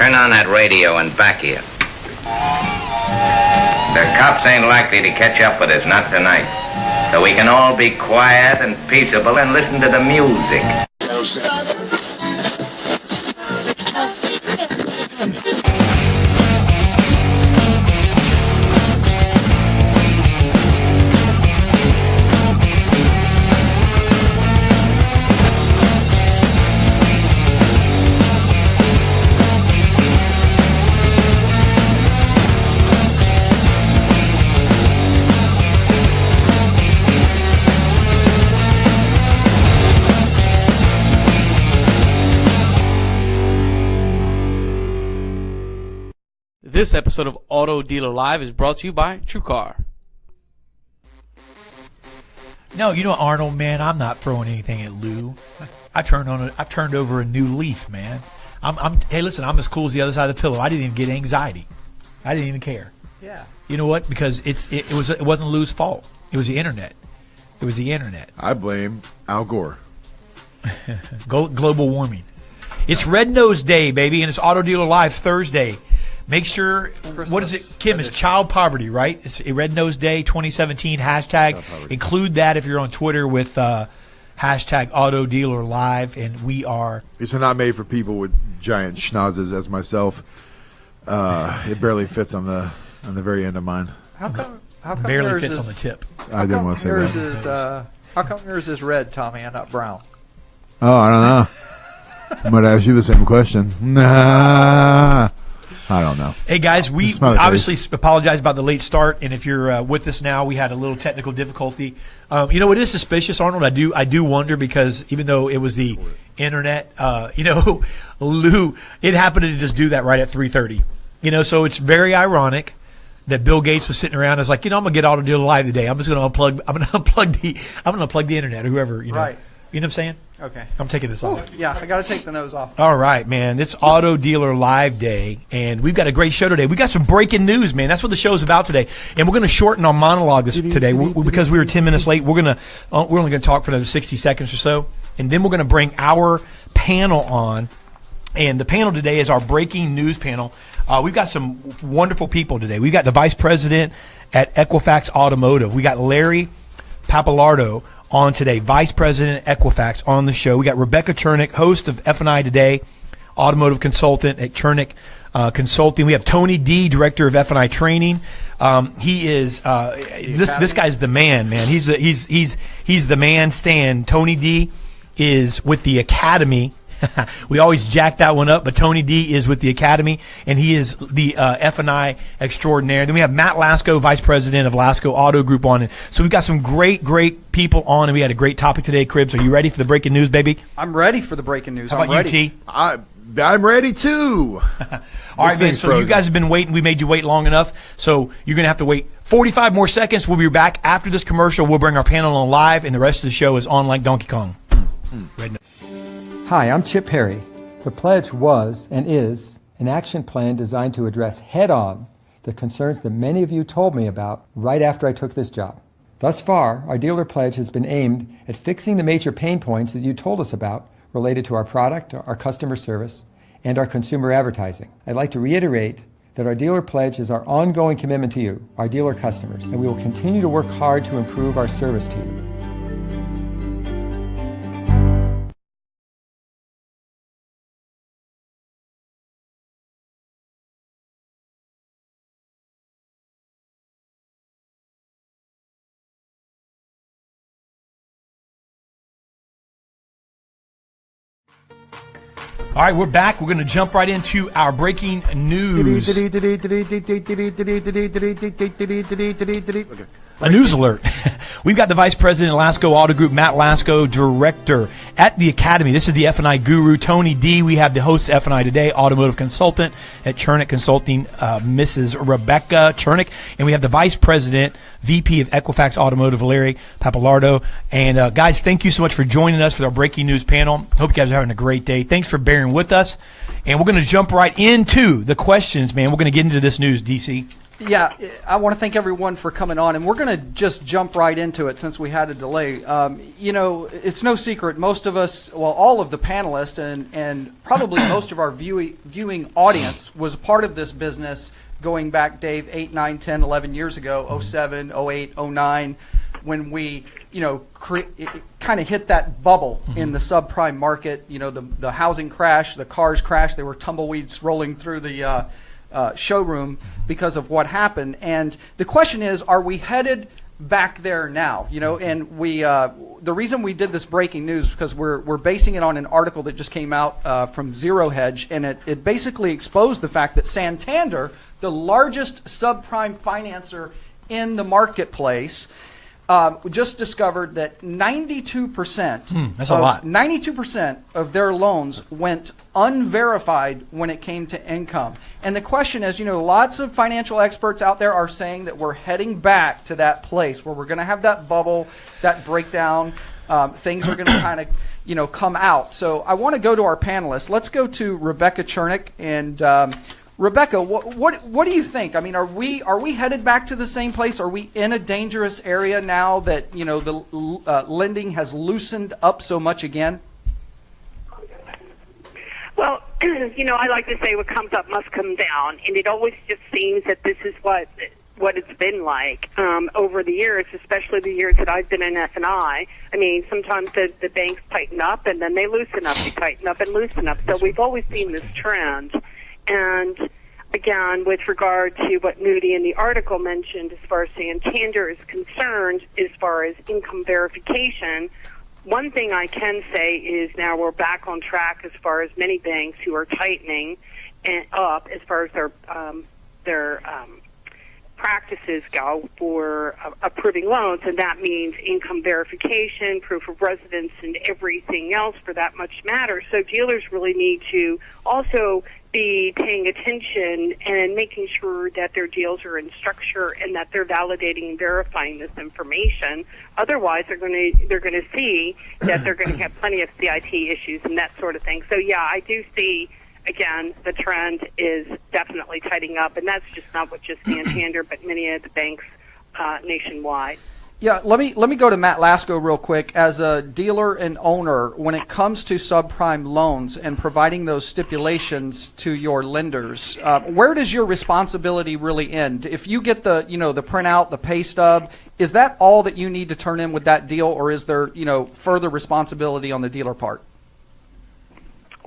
Turn on that radio and back here. The cops ain't likely to catch up with us, not tonight. So we can all be quiet and peaceable and listen to the music. This episode of Auto Dealer Live is brought to you by TrueCar. No, you know, Arnold, man, I'm not throwing anything at Lou. I turned over a new leaf, man. Hey, listen, I'm as cool as the other side of the pillow. I didn't even get anxiety. I didn't even care. Yeah. You know what? Because it wasn't Lou's fault. It was the internet. It was the internet. I blame Al Gore. Global warming. It's Red Nose Day, baby, and it's Auto Dealer Live Thursday. Make sure, what is it, Kim? It's child poverty, right? It's a Red Nose Day 2017 hashtag. Include that if you're on Twitter with hashtag Auto Dealer Live, and we are. These are not made for people with giant schnozzes as myself. It barely fits on the very end of mine. How come barely yours fits is, on the tip. I didn't want to say yours that. Is, how come yours is red, Tommy, and not brown? Oh, I don't know. I'm going to ask you the same question. Nah. I don't know. Hey, guys, we obviously apologize about the late start, and if you're with us now, we had a little technical difficulty. You know, it is suspicious, Arnold. I do wonder because even though it was the internet, you know, Lou, it happened to just do that right at 3:30. You know, so it's very ironic that Bill Gates was sitting around and was like, you know, I'm gonna get Auto Dealer Live today. I'm just gonna unplug the internet or whoever, you know. Right. You know what I'm saying? Okay. I'm taking this off. Yeah, I got to take the nose off. All right, man. It's Auto Dealer Live Day, and we've got a great show today. We got some breaking news, man. That's what the show's about today. And we're going to shorten our monologue today because we were 10 minutes late. We're only going to talk for another 60 seconds or so, and then we're going to bring our panel on. And the panel today is our breaking news panel. We've got some wonderful people today. We've got the vice president at Equifax Automotive. We got Larry Papalardo on today, Vice President at Equifax on the show. We got Rebecca Chernick, host of F&I Today, automotive consultant at Chernick Consulting. We have Tony D, Director of F&I Training. He is this guy's the man. He's the man. Stan. Tony D is with the Academy. We always jack that one up, but Tony D is with the Academy, and he is the F&I extraordinaire. Then we have Matt Lasco, Vice President of Lasco Auto Group on it. So we've got some great people on, and we had a great topic today. Cribbs, are you ready for the breaking news, baby? I'm ready for the breaking news. How about you, T? I'm ready, too. All right, man, so you guys have been waiting. We made you wait long enough, so you're going to have to wait 45 more seconds. We'll be back after this commercial. We'll bring our panel on live, and the rest of the show is on like Donkey Kong. Hi, I'm Chip Perry. The pledge was and is an action plan designed to address head-on the concerns that many of you told me about right after I took this job. Thus far, our dealer pledge has been aimed at fixing the major pain points that you told us about related to our product, our customer service, and our consumer advertising. I'd like to reiterate that our dealer pledge is our ongoing commitment to you, our dealer customers, and we will continue to work hard to improve our service to you. All right, we're back. We're going to jump right into our breaking news. A news alert. We've got the Vice President of Lasco Auto Group, Matt Lasco, Director at the Academy. This is the F&I guru, Tony D. We have the host of F&I Today, automotive consultant at Chernick Consulting, Mrs. Rebecca Chernick. And we have the Vice President, VP of Equifax Automotive, Larry Papalardo. And guys, thank you so much for joining us for our breaking news panel. Hope you guys are having a great day. Thanks for bearing with us. And we're going to jump right into the questions, man. We're going to get into this news, DC. Yeah, I want to thank everyone for coming on, and we're going to just jump right into it since we had a delay. It's no secret, most of us, well, all of the panelists and probably most of our viewing audience was a part of this business going back, Dave, 8, 9, 10, 11 years ago, 07, 08, 09, when we, kind of hit that bubble in the subprime market. The housing crash, the cars crashed, there were tumbleweeds rolling through the showroom because of what happened. And the question is, are we headed back there now? And we the reason we did this breaking news because we're basing it on an article that just came out from Zero Hedge, and it basically exposed the fact that Santander, the largest subprime financer in the marketplace, just discovered that 92%, that's a lot. 92% of their loans went unverified when it came to income. And the question is, lots of financial experts out there are saying that we're heading back to that place where we're going to have that bubble, that breakdown. Things are going to kind of, come out. So I want to go to our panelists. Let's go to Rebecca Chernick. And Rebecca, what do you think? I mean, are we headed back to the same place? Are we in a dangerous area now that the lending has loosened up so much again? Well, I like to say what comes up must come down, and it always just seems that this is what it's been like over the years, especially the years that I've been in F&I. I mean, sometimes the banks tighten up and then they loosen up. They tighten up and loosen up. So we've always seen this trend. And again, with regard to what Moody in the article mentioned as far as Santander is concerned, as far as income verification, one thing I can say is now we're back on track as far as many banks who are tightening up as far as their practices go for approving loans, and that means income verification, proof of residence, and everything else for that much matter. So dealers really need to also be paying attention and making sure that their deals are in structure and that they're validating and verifying this information. Otherwise, they're going to see that they're going to have plenty of CIT issues and that sort of thing. So yeah, I do see. Again, the trend is definitely tightening up, and that's just not what just Santander, but many of the banks nationwide. Yeah, let me go to Matt Lasko real quick. As a dealer and owner, when it comes to subprime loans and providing those stipulations to your lenders, where does your responsibility really end? If you get the the printout, the pay stub, is that all that you need to turn in with that deal, or is there further responsibility on the dealer part?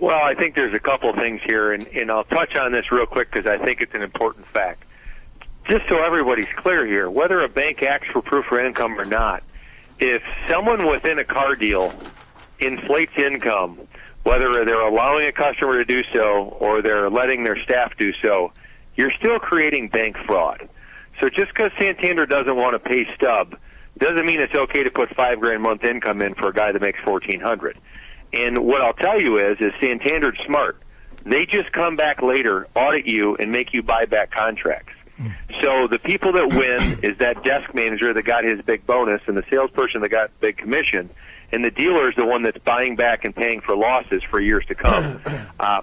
Well, I think there's a couple of things here, and I'll touch on this real quick because I think it's an important fact. Just so everybody's clear here, whether a bank asks for proof of income or not, if someone within a car deal inflates income, whether they're allowing a customer to do so or they're letting their staff do so, you're still creating bank fraud. So just because Santander doesn't want to pay stub doesn't mean it's okay to put $5,000 a month income in for a guy that makes $1,400. And what I'll tell you is Santander's smart. They just come back later, audit you, and make you buy back contracts. So the people that win is that desk manager that got his big bonus and the salesperson that got big commission, and the dealer is the one that's buying back and paying for losses for years to come.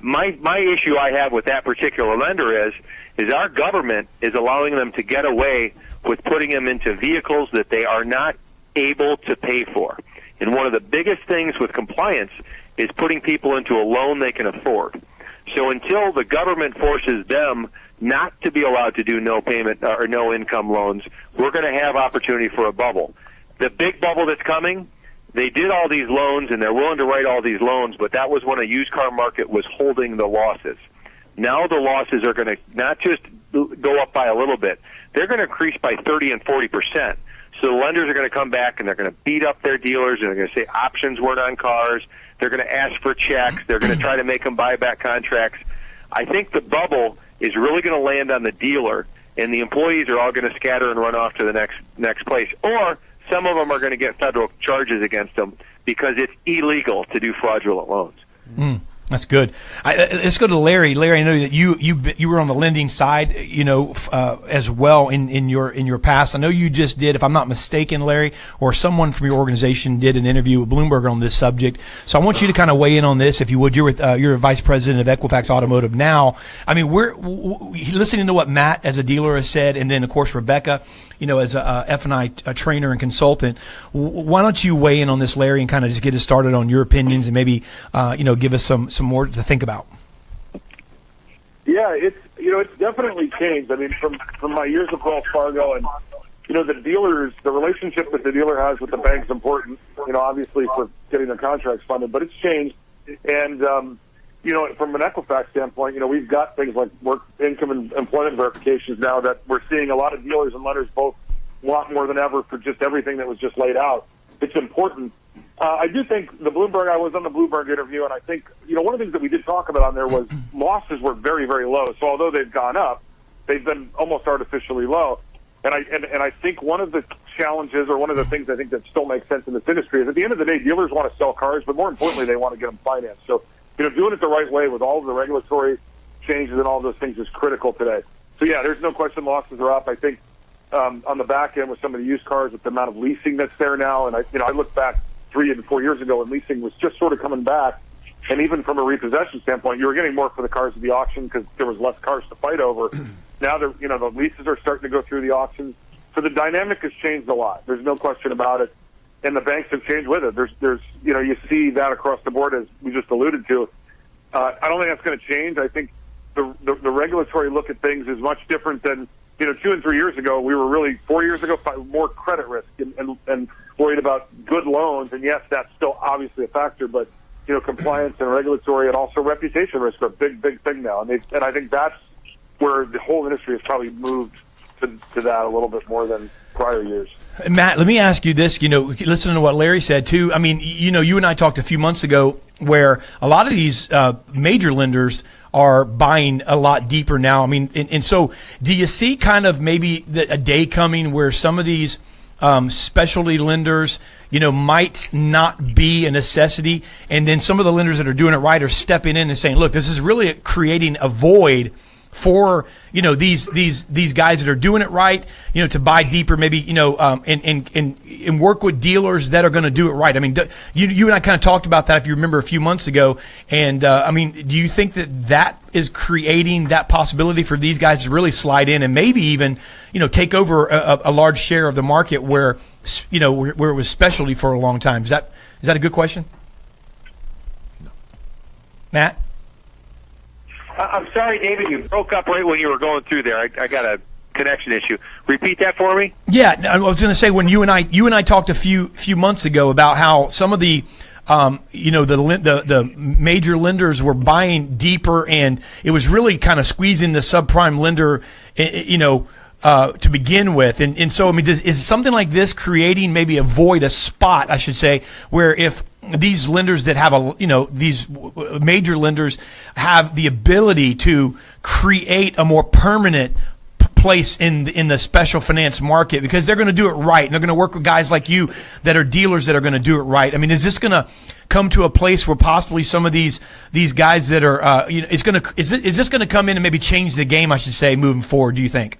My issue I have with that particular lender is our government is allowing them to get away with putting them into vehicles that they are not able to pay for. And one of the biggest things with compliance is putting people into a loan they can afford. So until the government forces them not to be allowed to do no payment or no income loans, we're going to have opportunity for a bubble. The big bubble that's coming, they did all these loans and they're willing to write all these loans, but that was when a used car market was holding the losses. Now the losses are going to not just go up by a little bit, they're going to increase by 30 and 40%. So the lenders are going to come back and they're going to beat up their dealers and they're going to say options weren't on cars. They're going to ask for checks. They're going to try to make them buy back contracts. I think the bubble is really going to land on the dealer, and the employees are all going to scatter and run off to the next place. Or some of them are going to get federal charges against them because it's illegal to do fraudulent loans. That's good. Let's go to Larry. Larry, I know that you were on the lending side, as well in your past. I know you just did, if I'm not mistaken, Larry, or someone from your organization did an interview with Bloomberg on this subject. So I want you to kind of weigh in on this, if you would. You're vice president of Equifax Automotive now. I mean, we're listening to what Matt as a dealer has said, and then of course Rebecca, as a F&I trainer and consultant. Why don't you weigh in on this, Larry, and kind of just get us started on your opinions, and maybe give us some more to think about. Yeah, it's definitely changed. I mean, from my years of Wells Fargo, and the relationship that the dealer has with the bank is important. Obviously for getting their contracts funded, but it's changed. And from an Equifax standpoint, we've got things like work income and employment verifications now that we're seeing a lot of dealers and lenders both want more than ever for just everything that was just laid out. It's important. I do think I was on the Bloomberg interview, and I think, one of the things that we did talk about on there was losses were very, very low. So although they've gone up, they've been almost artificially low. And I think one of the challenges, or one of the things I think that still makes sense in this industry, is at the end of the day, dealers want to sell cars, but more importantly, they want to get them financed. So, doing it the right way with all of the regulatory changes and all of those things is critical today. So yeah, there's no question losses are up. I think on the back end with some of the used cars, with the amount of leasing that's there now, and I look back 3 and 4 years ago when leasing was just sort of coming back, and even from a repossession standpoint, you were getting more for the cars at the auction because there was less cars to fight over. Now the leases are starting to go through the auctions, so the dynamic has changed a lot. There's no question about it, and the banks have changed with it. There's you see that across the board, as we just alluded to. I don't think that's going to change. I think the regulatory look at things is much different than 2 and 3 years ago. We were really 4 years ago more credit risk and worried about good loans, and yes, that's still obviously a factor, but compliance and regulatory and also reputation risk are a big thing now, and I think that's where the whole industry has probably moved to that a little bit more than prior years. Matt, let me ask you this, listening to what Larry said too. I mean, you and I talked a few months ago where a lot of these major lenders are buying a lot deeper now. I mean, and so do you see kind of maybe a day coming where some of these specialty lenders, might not be a necessity, and then some of the lenders that are doing it right are stepping in and saying, look, this is really creating a void for these guys that are doing it right, to buy deeper, maybe and work with dealers that are going to do it right. I mean, you and I kind of talked about that, if you remember, a few months ago. And I mean, do you think that is creating that possibility for these guys to really slide in and maybe even take over a large share of the market where it was specialty for a long time? Is that a good question, Matt? I'm sorry, David, you broke up right when you were going through there. I got a connection issue. Repeat that for me? Yeah, I was going to say, when you and I talked a few months ago about how some of the the major lenders were buying deeper, and it was really kind of squeezing the subprime lender, to begin with. And so, I mean, is something like this creating maybe a void, a spot, I should say, where if these lenders that have these major lenders have the ability to create a more permanent place in the special finance market, because they're going to do it right, and they're going to work with guys like you that are dealers that are going to do it right. I mean, is this going to come to a place where possibly some of these guys that are is this going to come in and maybe change the game, I should say, moving forward, do you think?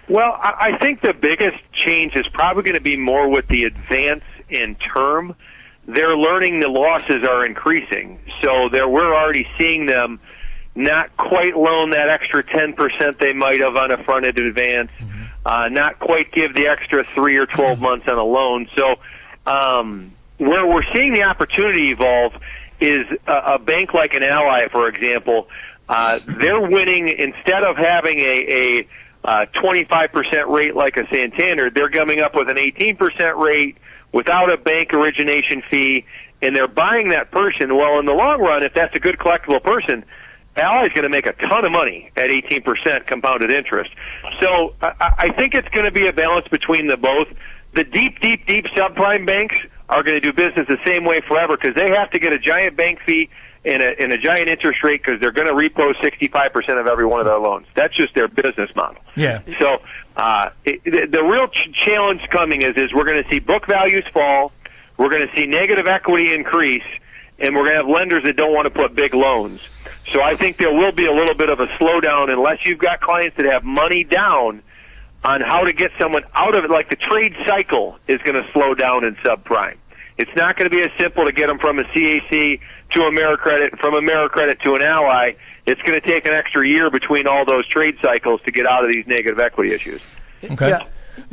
Well, I think the biggest change is probably going to be more with the advance in term. They're learning the losses are increasing, so we're already seeing them not quite loan that extra 10% they might have on a front-end advance, not quite give the extra 3 or 12 months on a loan. So where we're seeing the opportunity evolve is a bank like an Ally, for example. They're winning, instead of having a 25% rate like a Santander, they're coming up with an 18% rate without a bank origination fee, and they're buying that person. Well, in the long run, if that's a good collectible person, Ally's going to make a ton of money at 18% compounded interest. So I think it's going to be a balance between the both. The deep subprime banks are going to do business the same way forever, because they have to get a giant bank fee and a giant interest rate, because they're going to repo 65% of every one of their loans. That's just their business model. Yeah. So the real challenge coming is we're going to see book values fall, we're going to see negative equity increase, and we're going to have lenders that don't want to put big loans. So I think there will be a little bit of a slowdown unless you've got clients that have money down on how to get someone out of it. Like the trade cycle is going to slow down in subprime. It's not going to be as simple to get them from a CAC to AmeriCredit, from AmeriCredit to an Ally. It's going to take an extra year between all those trade cycles to get out of these negative equity issues. Okay. Yeah.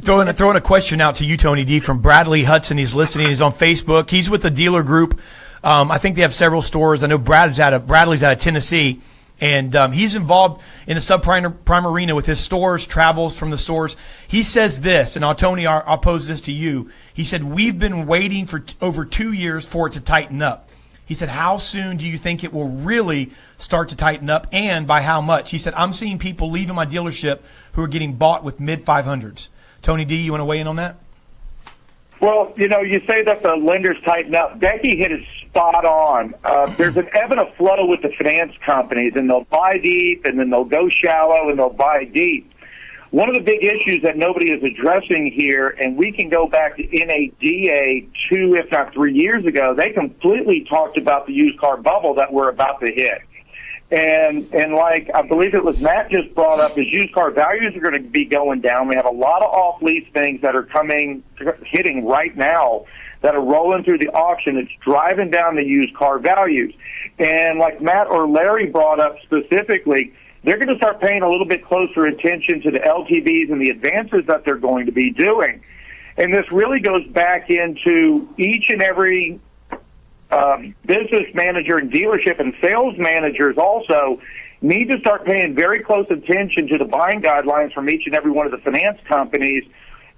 Throwing a question out to you, Tony D, from Bradley Hudson. He's listening. He's on Facebook. He's with the dealer group. I think they have several stores. I know Bradley's out of Tennessee, and he's involved in the subprime arena with his stores, travels from the stores. He says this, and Tony, I'll pose this to you. He said, we've been waiting for over 2 years for it to tighten up. He said, how soon do you think it will really start to tighten up, and by how much? He said, I'm seeing people leaving my dealership who are getting bought with mid-500s. Tony D, you want to weigh in on that? Well, you say that the lenders tighten up. Becky hit it spot on. There's an ebb and a flow with the finance companies, and they'll buy deep, and then they'll go shallow, and they'll buy deep. One of the big issues that nobody is addressing here, and we can go back to NADA 2, if not 3 years ago, they completely talked about the used car bubble that we're about to hit. And like I believe it was Matt just brought up, is used car values are going to be going down. We have a lot of off-lease things that are hitting right now that are rolling through the auction. It's driving down the used car values. And like Matt or Larry brought up specifically, they're going to start paying a little bit closer attention to the LTVs and the advances that they're going to be doing. And this really goes back into each and every business manager and dealership and sales managers also need to start paying very close attention to the buying guidelines from each and every one of the finance companies.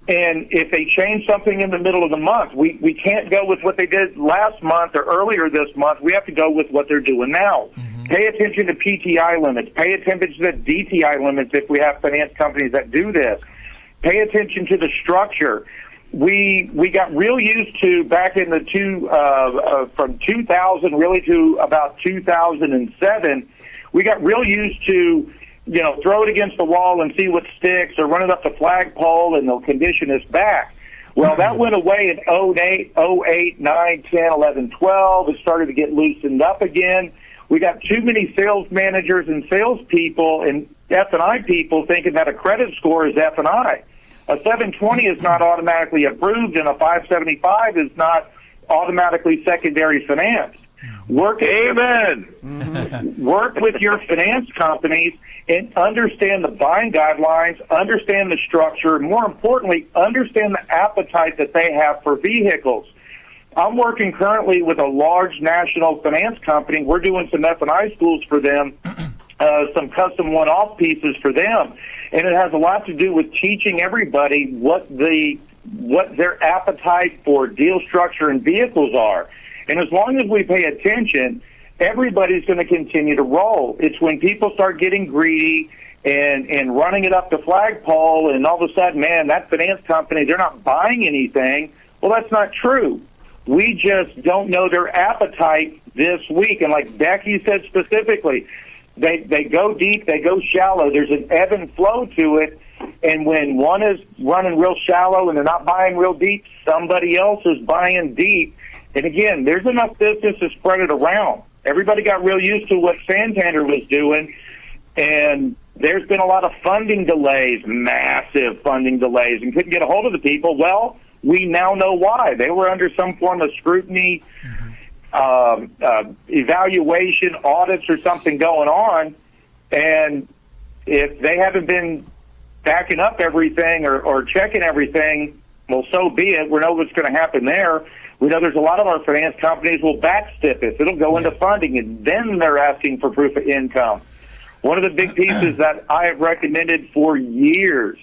And if they change something in the middle of the month, we can't go with what they did last month or earlier this month. We have to go with what they're doing now. Mm-hmm. Pay attention to PTI limits. Pay attention to the DTI limits if we have finance companies that do this. Pay attention to the structure. We got real used to back in the from 2000 really to about 2007. We got real used to throw it against the wall and see what sticks, or run it up the flagpole and they'll condition us back. Well, that went away in 08, 9, 10, 11, 12. It started to get loosened up again. We got too many sales managers and salespeople and F&I people thinking that a credit score is F&I. A 720 is not automatically approved, and a 575 is not automatically secondary finance. Work with your finance companies and understand the buying guidelines, understand the structure, and more importantly, understand the appetite that they have for vehicles. I'm working currently with a large national finance company. We're doing some F&I schools for them, some custom one-off pieces for them. And it has a lot to do with teaching everybody what their appetite for deal structure and vehicles are. And as long as we pay attention, everybody's going to continue to roll. It's when people start getting greedy and running it up the flagpole, and all of a sudden, man, that finance company, they're not buying anything. Well, that's not true. We just don't know their appetite this week. And like Becky said specifically, they go deep, they go shallow. There's an ebb and flow to it. And when one is running real shallow and they're not buying real deep, somebody else is buying deep. And again, there's enough business to spread it around. Everybody got real used to what Santander was doing, and there's been a lot of funding delays, massive funding delays, and couldn't get a hold of the people. Well, we now know why. They were under some form of scrutiny, evaluation, audits, or something going on, and if they haven't been backing up everything or checking everything, well, so be it. We know what's going to happen there. We know there's a lot of our finance companies will backstep it. It'll go into funding, and then they're asking for proof of income. One of the big pieces that I have recommended for years,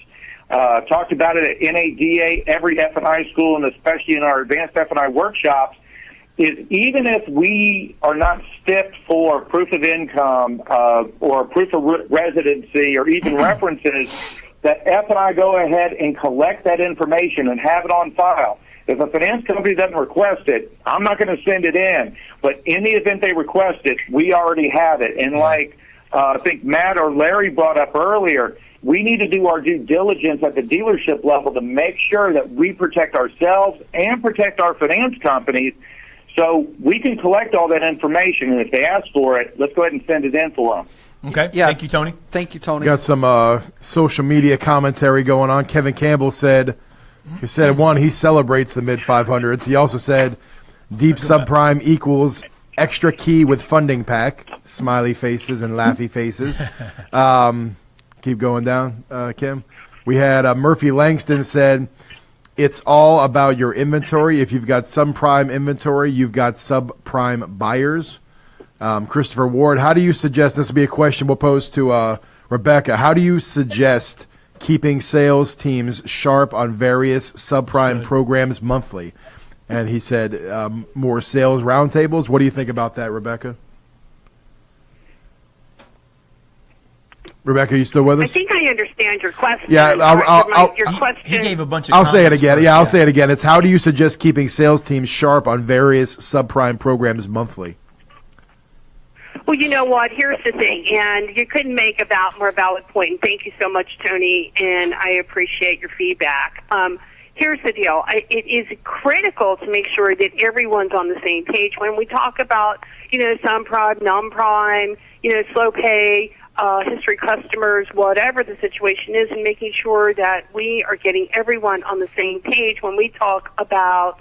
talked about it at NADA, every F&I school, and especially in our advanced F&I workshops, is even if we are not stiffed for proof of income or proof of residency or even references, that F&I go ahead and collect that information and have it on file. If a finance company doesn't request it, I'm not going to send it in. But in the event they request it, we already have it. And like I think Matt or Larry brought up earlier, we need to do our due diligence at the dealership level to make sure that we protect ourselves and protect our finance companies So we can collect all that information, and if they ask for it, let's go ahead and send it in for them. Okay. Yeah. Thank you, Tony. Thank you, Tony. Got some social media commentary going on. Kevin Campbell said, one, he celebrates the mid-500s. He also said deep subprime equals extra key with funding pack, smiley faces and laughy faces. Keep going down, Kim. We had Murphy Langston said, it's all about your inventory. If you've got subprime inventory, you've got subprime buyers. Christopher Ward, how do you suggest, this will be a question we'll pose to Rebecca, how do you suggest keeping sales teams sharp on various subprime programs monthly? And he said more sales roundtables. What do you think about that, Rebecca? Rebecca, are you still with us? I think I understand your question. Yeah, your question. He gave a bunch of I'll say it comments again. first, Yeah, I'll say it again. It's how do you suggest keeping sales teams sharp on various subprime programs monthly? Well, you know what? Here's the thing, and you couldn't make a more valid point. And thank you so much, Tony, and I appreciate your feedback. Here's the deal. It is critical to make sure that everyone's on the same page when we talk about, subprime, non-prime, slow pay, history customers, whatever the situation is, and making sure that we are getting everyone on the same page when we talk about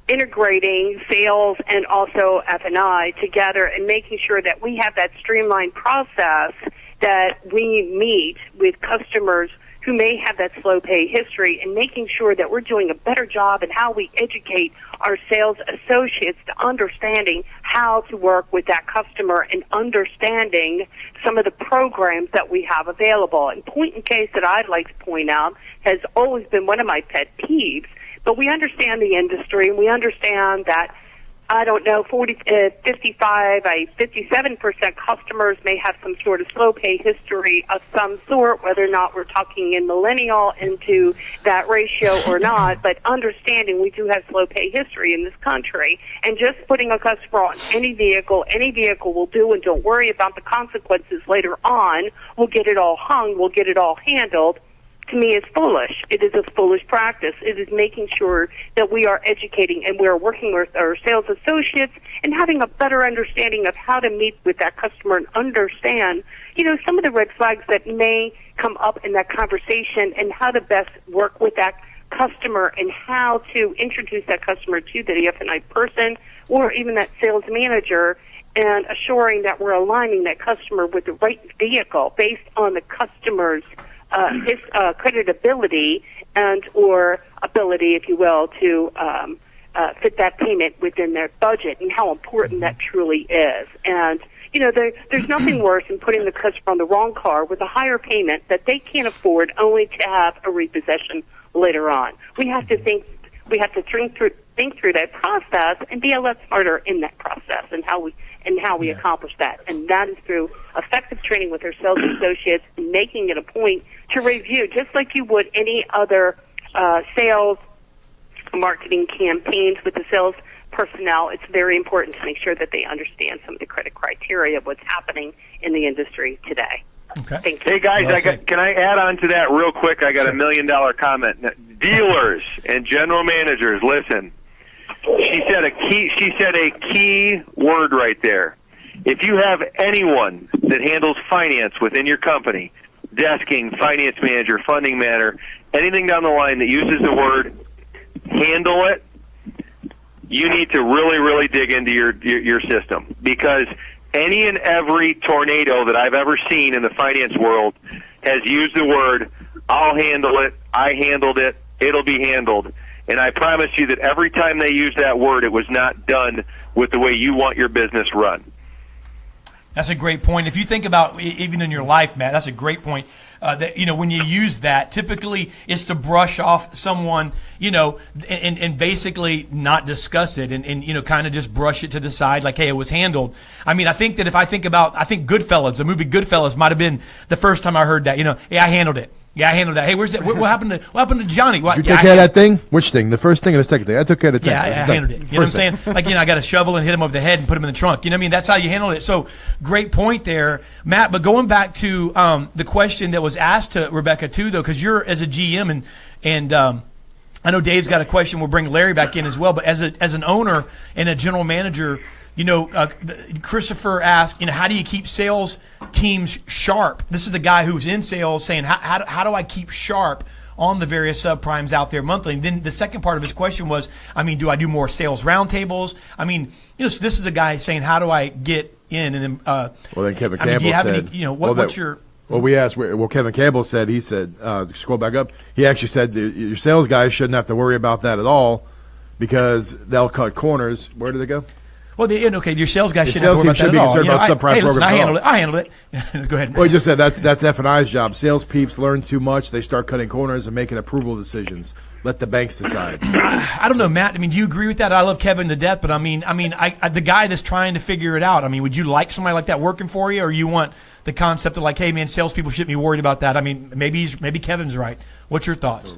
integrating sales and also F&I together and making sure that we have that streamlined process that we meet with customers who may have that slow pay history, and making sure that we're doing a better job in how we educate our sales associates to understanding how to work with that customer and understanding some of the programs that we have available. And point in case that I'd like to point out has always been one of my pet peeves, but we understand the industry, and we understand that, 55, 57% customers may have some sort of slow pay history of some sort, whether or not we're talking in millennial into that ratio or not, but understanding we do have slow pay history in this country. And just putting a customer on any vehicle will do, and don't worry about the consequences later on. We'll get it all hung, we'll get it all handled. To me, is foolish. It is a foolish practice. It is making sure that we are educating and we are working with our sales associates and having a better understanding of how to meet with that customer and understand, some of the red flags that may come up in that conversation and how to best work with that customer and how to introduce that customer to the F&I person or even that sales manager, and assuring that we're aligning that customer with the right vehicle based on the customer's his creditability and or ability, if you will, to fit that payment within their budget, and how important that truly is. And there's nothing worse than putting the customer on the wrong car with a higher payment that they can't afford, only to have a repossession later on. We have to think through that process and be a lot smarter in that process and how we accomplish that. And that is through effective training with our sales associates, and making it a point to review, just like you would any other sales marketing campaigns with the sales personnel. It's very important to make sure that they understand some of the credit criteria of what's happening in the industry today. Okay. Thank you. Hey guys, can I add on to that real quick? I got $1 million comment. Dealers and general managers, listen. She said a key word right there. If you have anyone that handles finance within your company, desking, finance manager, funding matter, anything down the line that uses the word handle it, you need to really, really dig into your system, because any and every tornado that I've ever seen in the finance world has used the word, I'll handle it, I handled it, it'll be handled. And I promise you that every time they used that word, it was not done with the way you want your business run. That's a great point. If you think about even in your life, Matt, that's a great point. That when you use that, typically it's to brush off someone, and basically not discuss it, and kind of just brush it to the side, like, hey, it was handled. I mean, I think that I think Goodfellas, the movie Goodfellas, might have been the first time I heard that. Yeah, I handled it. Yeah, I handled that. Hey, where's it? What happened to Johnny? Did you take care of that thing? Which thing? The first thing or the second thing? I took care of the thing. Yeah, I handled it. You know what I'm saying? Like, I got a shovel and hit him over the head and put him in the trunk. You know what I mean? That's how you handled it. So, great point there, Matt. But going back to the question that was asked to Rebecca too, though, because you're as a GM and I know Dave's got a question. We'll bring Larry back in as well. But as an owner and a general manager, Christopher asked, how do you keep sales teams sharp? This is the guy who's in sales saying, how do I keep sharp on the various subprimes out there monthly? And then the second part of his question was, do I do more sales roundtables? So this is a guy saying, how do I get in? And then, then Kevin Campbell do you have said, any, what's your... Well, we asked. Well, Kevin Campbell said. He said, scroll back up. He actually said your sales guys shouldn't have to worry about that at all because they'll cut corners. Where do they go? Well, your sales guys shouldn't sales have to team worry about should be that at all. concerned about subprime programs. I handled it. Go ahead. Well, he just said that's F&I's job. Sales peeps learn too much. They start cutting corners and making approval decisions. Let the banks decide. I don't know, Matt. Do you agree with that? I love Kevin to death, but the guy that's trying to figure it out. Would you like somebody like that working for you, or you want the concept of like, hey, man, salespeople shouldn't be worried about that? Maybe Kevin's right. What's your thoughts?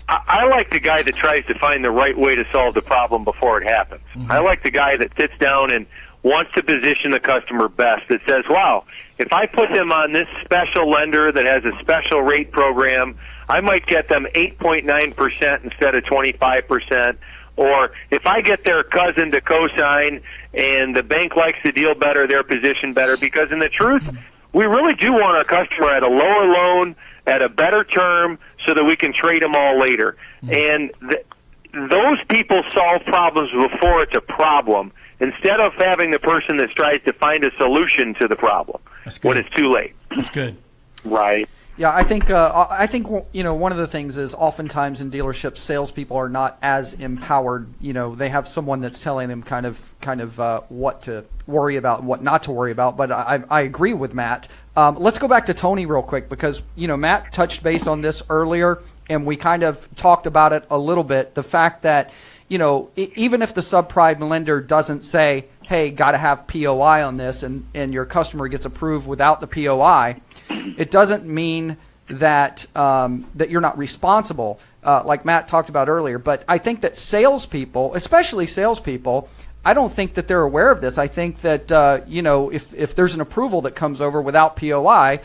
I like the guy that tries to find the right way to solve the problem before it happens. Mm-hmm. I like the guy that sits down and wants to position the customer best, that says, wow, if I put them on this special lender that has a special rate program, I might get them 8.9% instead of 25%. Or if I get their cousin to co-sign and the bank likes the deal better, they're positioned better. Because in the truth, we really do want our customer at a lower loan, at a better term, so that we can trade them all later. And those people solve problems before it's a problem, instead of having the person that tries to find a solution to the problem when it's too late. That's good. Right. Yeah, I think one of the things is oftentimes in dealerships, salespeople are not as empowered. They have someone that's telling them kind of what to worry about and what not to worry about. But I agree with Matt. Let's go back to Tony real quick because Matt touched base on this earlier, and we kind of talked about it a little bit. The fact that even if the subprime lender doesn't say, hey, got to have POI on this, and your customer gets approved without the POI, it doesn't mean that that you're not responsible, like Matt talked about earlier. But I think that salespeople, especially salespeople, I don't think that they're aware of this. I think that if there's an approval that comes over without POI,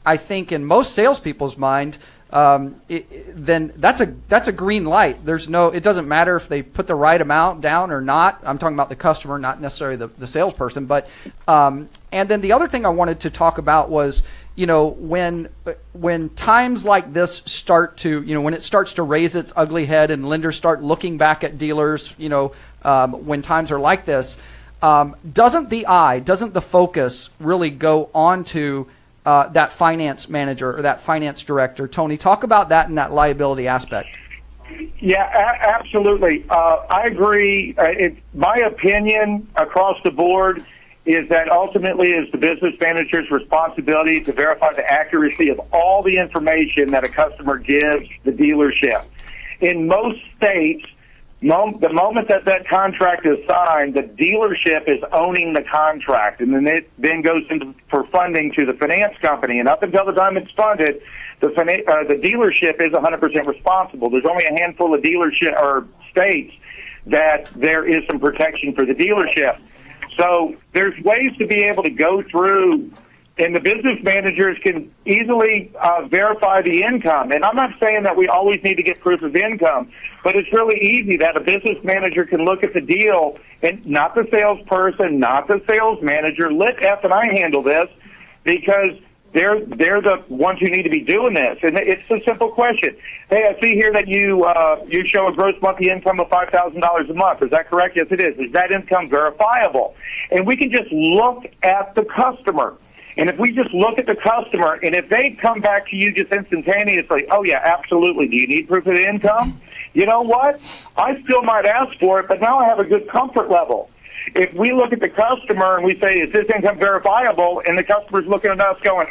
I think in most salespeople's mind, then that's a green light. It doesn't matter if they put the right amount down or not. I'm talking about the customer, not necessarily the salesperson. But and then the other thing I wanted to talk about was, when times like this start to, when it starts to raise its ugly head and lenders start looking back at dealers, when times are like this, doesn't the focus really go on to that finance manager or that finance director? Tony, talk about that and that liability aspect. Yeah, absolutely. I agree. My opinion across the board is that ultimately it's the business manager's responsibility to verify the accuracy of all the information that a customer gives the dealership. In most states, the moment that contract is signed, the dealership is owning the contract, and then it then goes into for funding to the finance company. And up until the time it's funded, the dealership is 100% responsible. There's only a handful of dealership or states that there is some protection for the dealership. So there's ways to be able to go through, and the business managers can easily verify the income. And I'm not saying that we always need to get proof of income, but it's really easy that a business manager can look at the deal, and not the salesperson, not the sales manager. Let F&I handle this, because they're the ones who need to be doing this. And it's a simple question. Hey, I see here that you show a gross monthly income of $5,000 a month. Is that correct? Yes, it is. Is that income verifiable? And we can just look at the customer. And if we just look at the customer, and if they come back to you just instantaneously, oh, yeah, absolutely. Do you need proof of income? You know what? I still might ask for it, but now I have a good comfort level. If we look at the customer and we say, is this income verifiable? And the customer's looking at us going,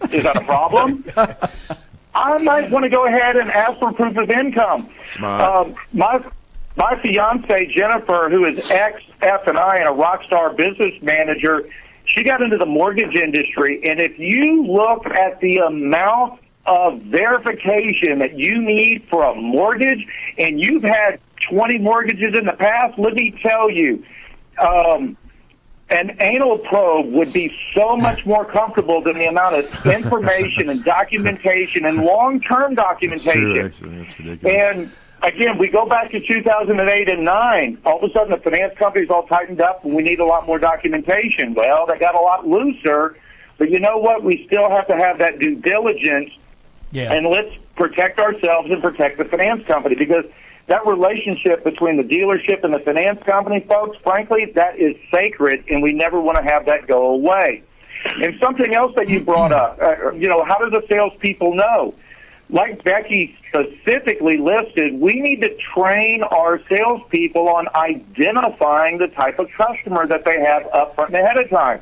is that a problem? I might want to go ahead and ask for proof of income. Smart. My fiance Jennifer, who is ex-F&I and a rockstar business manager, she got into the mortgage industry, and if you look at the amount of verification that you need for a mortgage, and you've had 20 mortgages in the past, let me tell you, an anal probe would be so much more comfortable than the amount of information and documentation and long-term documentation. That's true, actually. That's ridiculous. And again, we go back to 2008 and 9. All of a sudden, the finance company's all tightened up, and we need a lot more documentation. Well, they got a lot looser, but you know what? We still have to have that due diligence, and let's protect ourselves and protect the finance company, because that relationship between the dealership and the finance company, folks, frankly, that is sacred, and we never want to have that go away. And something else that you brought up, how do the salespeople know? Like Becky specifically listed, we need to train our salespeople on identifying the type of customer that they have up front and ahead of time.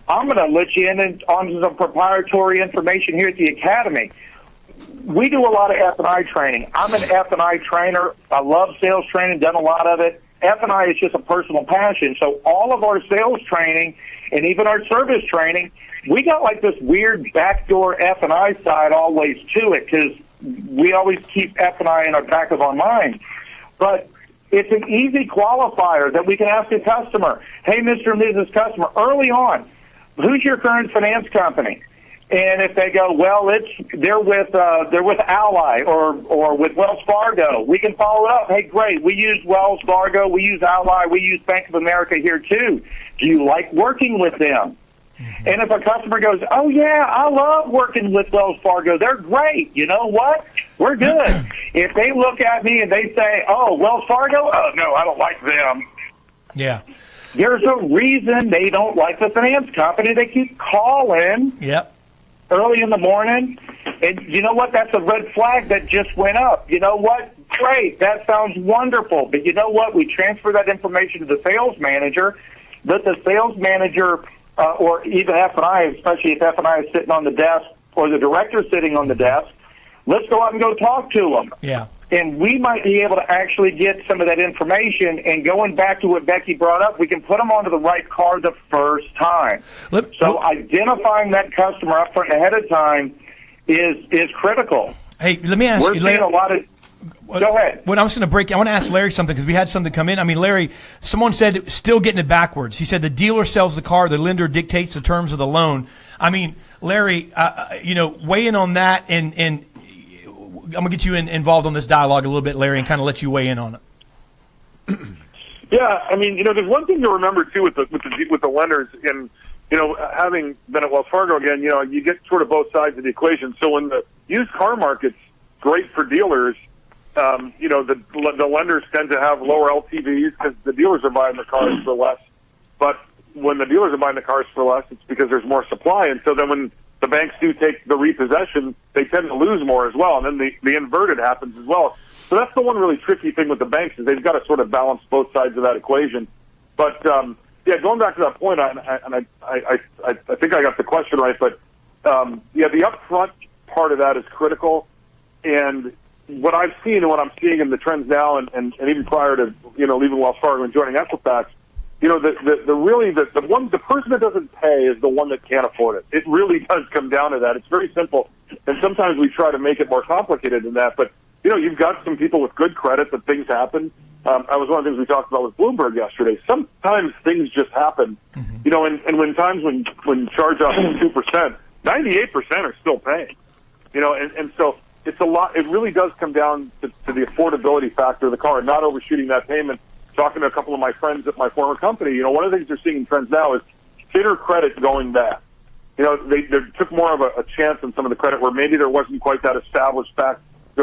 I'm going to let you in on some proprietary information here at the Academy. We do a lot of F&I training. I'm an F&I trainer. I love sales training, done a lot of it. F&I is just a personal passion. So all of our sales training and even our service training, we got like this weird backdoor F&I side always to it, because we always keep F&I in the back of our mind. But it's an easy qualifier that we can ask a customer, hey, Mr. and Mrs. Customer, early on, who's your current finance company? And if they go, well, they're with Ally or with Wells Fargo, we can follow up. Hey, great, we use Wells Fargo, we use Ally, we use Bank of America here too. Do you like working with them? And if a customer goes, oh yeah, I love working with Wells Fargo, they're great. You know what? We're good. If they look at me and they say, oh, Wells Fargo? Oh no, I don't like them. Yeah. There's a reason they don't like the finance company. They keep calling. Yep. Early in the morning, and you know what? That's a red flag that just went up. You know what? Great, that sounds wonderful. But you know what? We transfer that information to the sales manager. Let the sales manager, or even F&I, especially if F&I is sitting on the desk or the director sitting on the desk, let's go out and go talk to them. Yeah. And we might be able to actually get some of that information. And going back to what Becky brought up, we can put them onto the right car the first time. So identifying that customer up front and ahead of time is critical. Hey, let me ask you. We're seeing a lot of. Go ahead. When I was going to break, I want to ask Larry something, because we had something come in. I mean, Larry, someone said still getting it backwards. He said the dealer sells the car, the lender dictates the terms of the loan. I mean, Larry, weigh in on that, and I'm going to get you involved on this dialogue a little bit, Larry, and kind of let you weigh in on it. Yeah, I mean, there's one thing to remember too with the lenders, and having been at Wells Fargo again, you get sort of both sides of the equation. So when the used car market's great for dealers, the lenders tend to have lower LTVs because the dealers are buying the cars for less. But when the dealers are buying the cars for less, it's because there's more supply, and so then when the banks do take the repossession, they tend to lose more as well, and then the inverted happens as well. So that's the one really tricky thing with the banks, is they've got to sort of balance both sides of that equation. But going back to that point, I think I got the question right, but the upfront part of that is critical. And what I've seen and what I'm seeing in the trends now, and even prior to leaving Wells Fargo and joining Equifax, the person that doesn't pay is the one that can't afford it. It really does come down to that. It's very simple, and sometimes we try to make it more complicated than that. But you've got some people with good credit that things happen. That was one of the things we talked about with Bloomberg yesterday. Sometimes things just happen, and when charge-off is 2%, 98% are still paying, and so it's a lot. It really does come down to the affordability factor of the car, and not overshooting that payment. Talking to a couple of my friends at my former company, one of the things they're seeing in trends now is thinner credit going bad. They took more of a chance on some of the credit where maybe there wasn't quite that established back,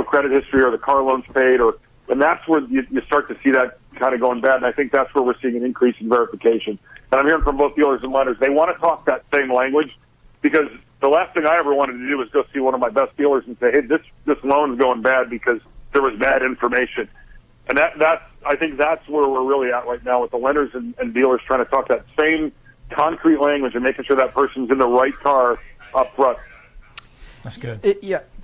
credit history, or the car loans paid, and that's where you start to see that kind of going bad. And I think that's where we're seeing an increase in verification. And I'm hearing from both dealers and lenders, they want to talk that same language, because the last thing I ever wanted to do was go see one of my best dealers and say, hey, this loan's going bad because there was bad information. And I think that's where we're really at right now with the lenders and dealers trying to talk that same concrete language and making sure that person's in the right car up front. That's good.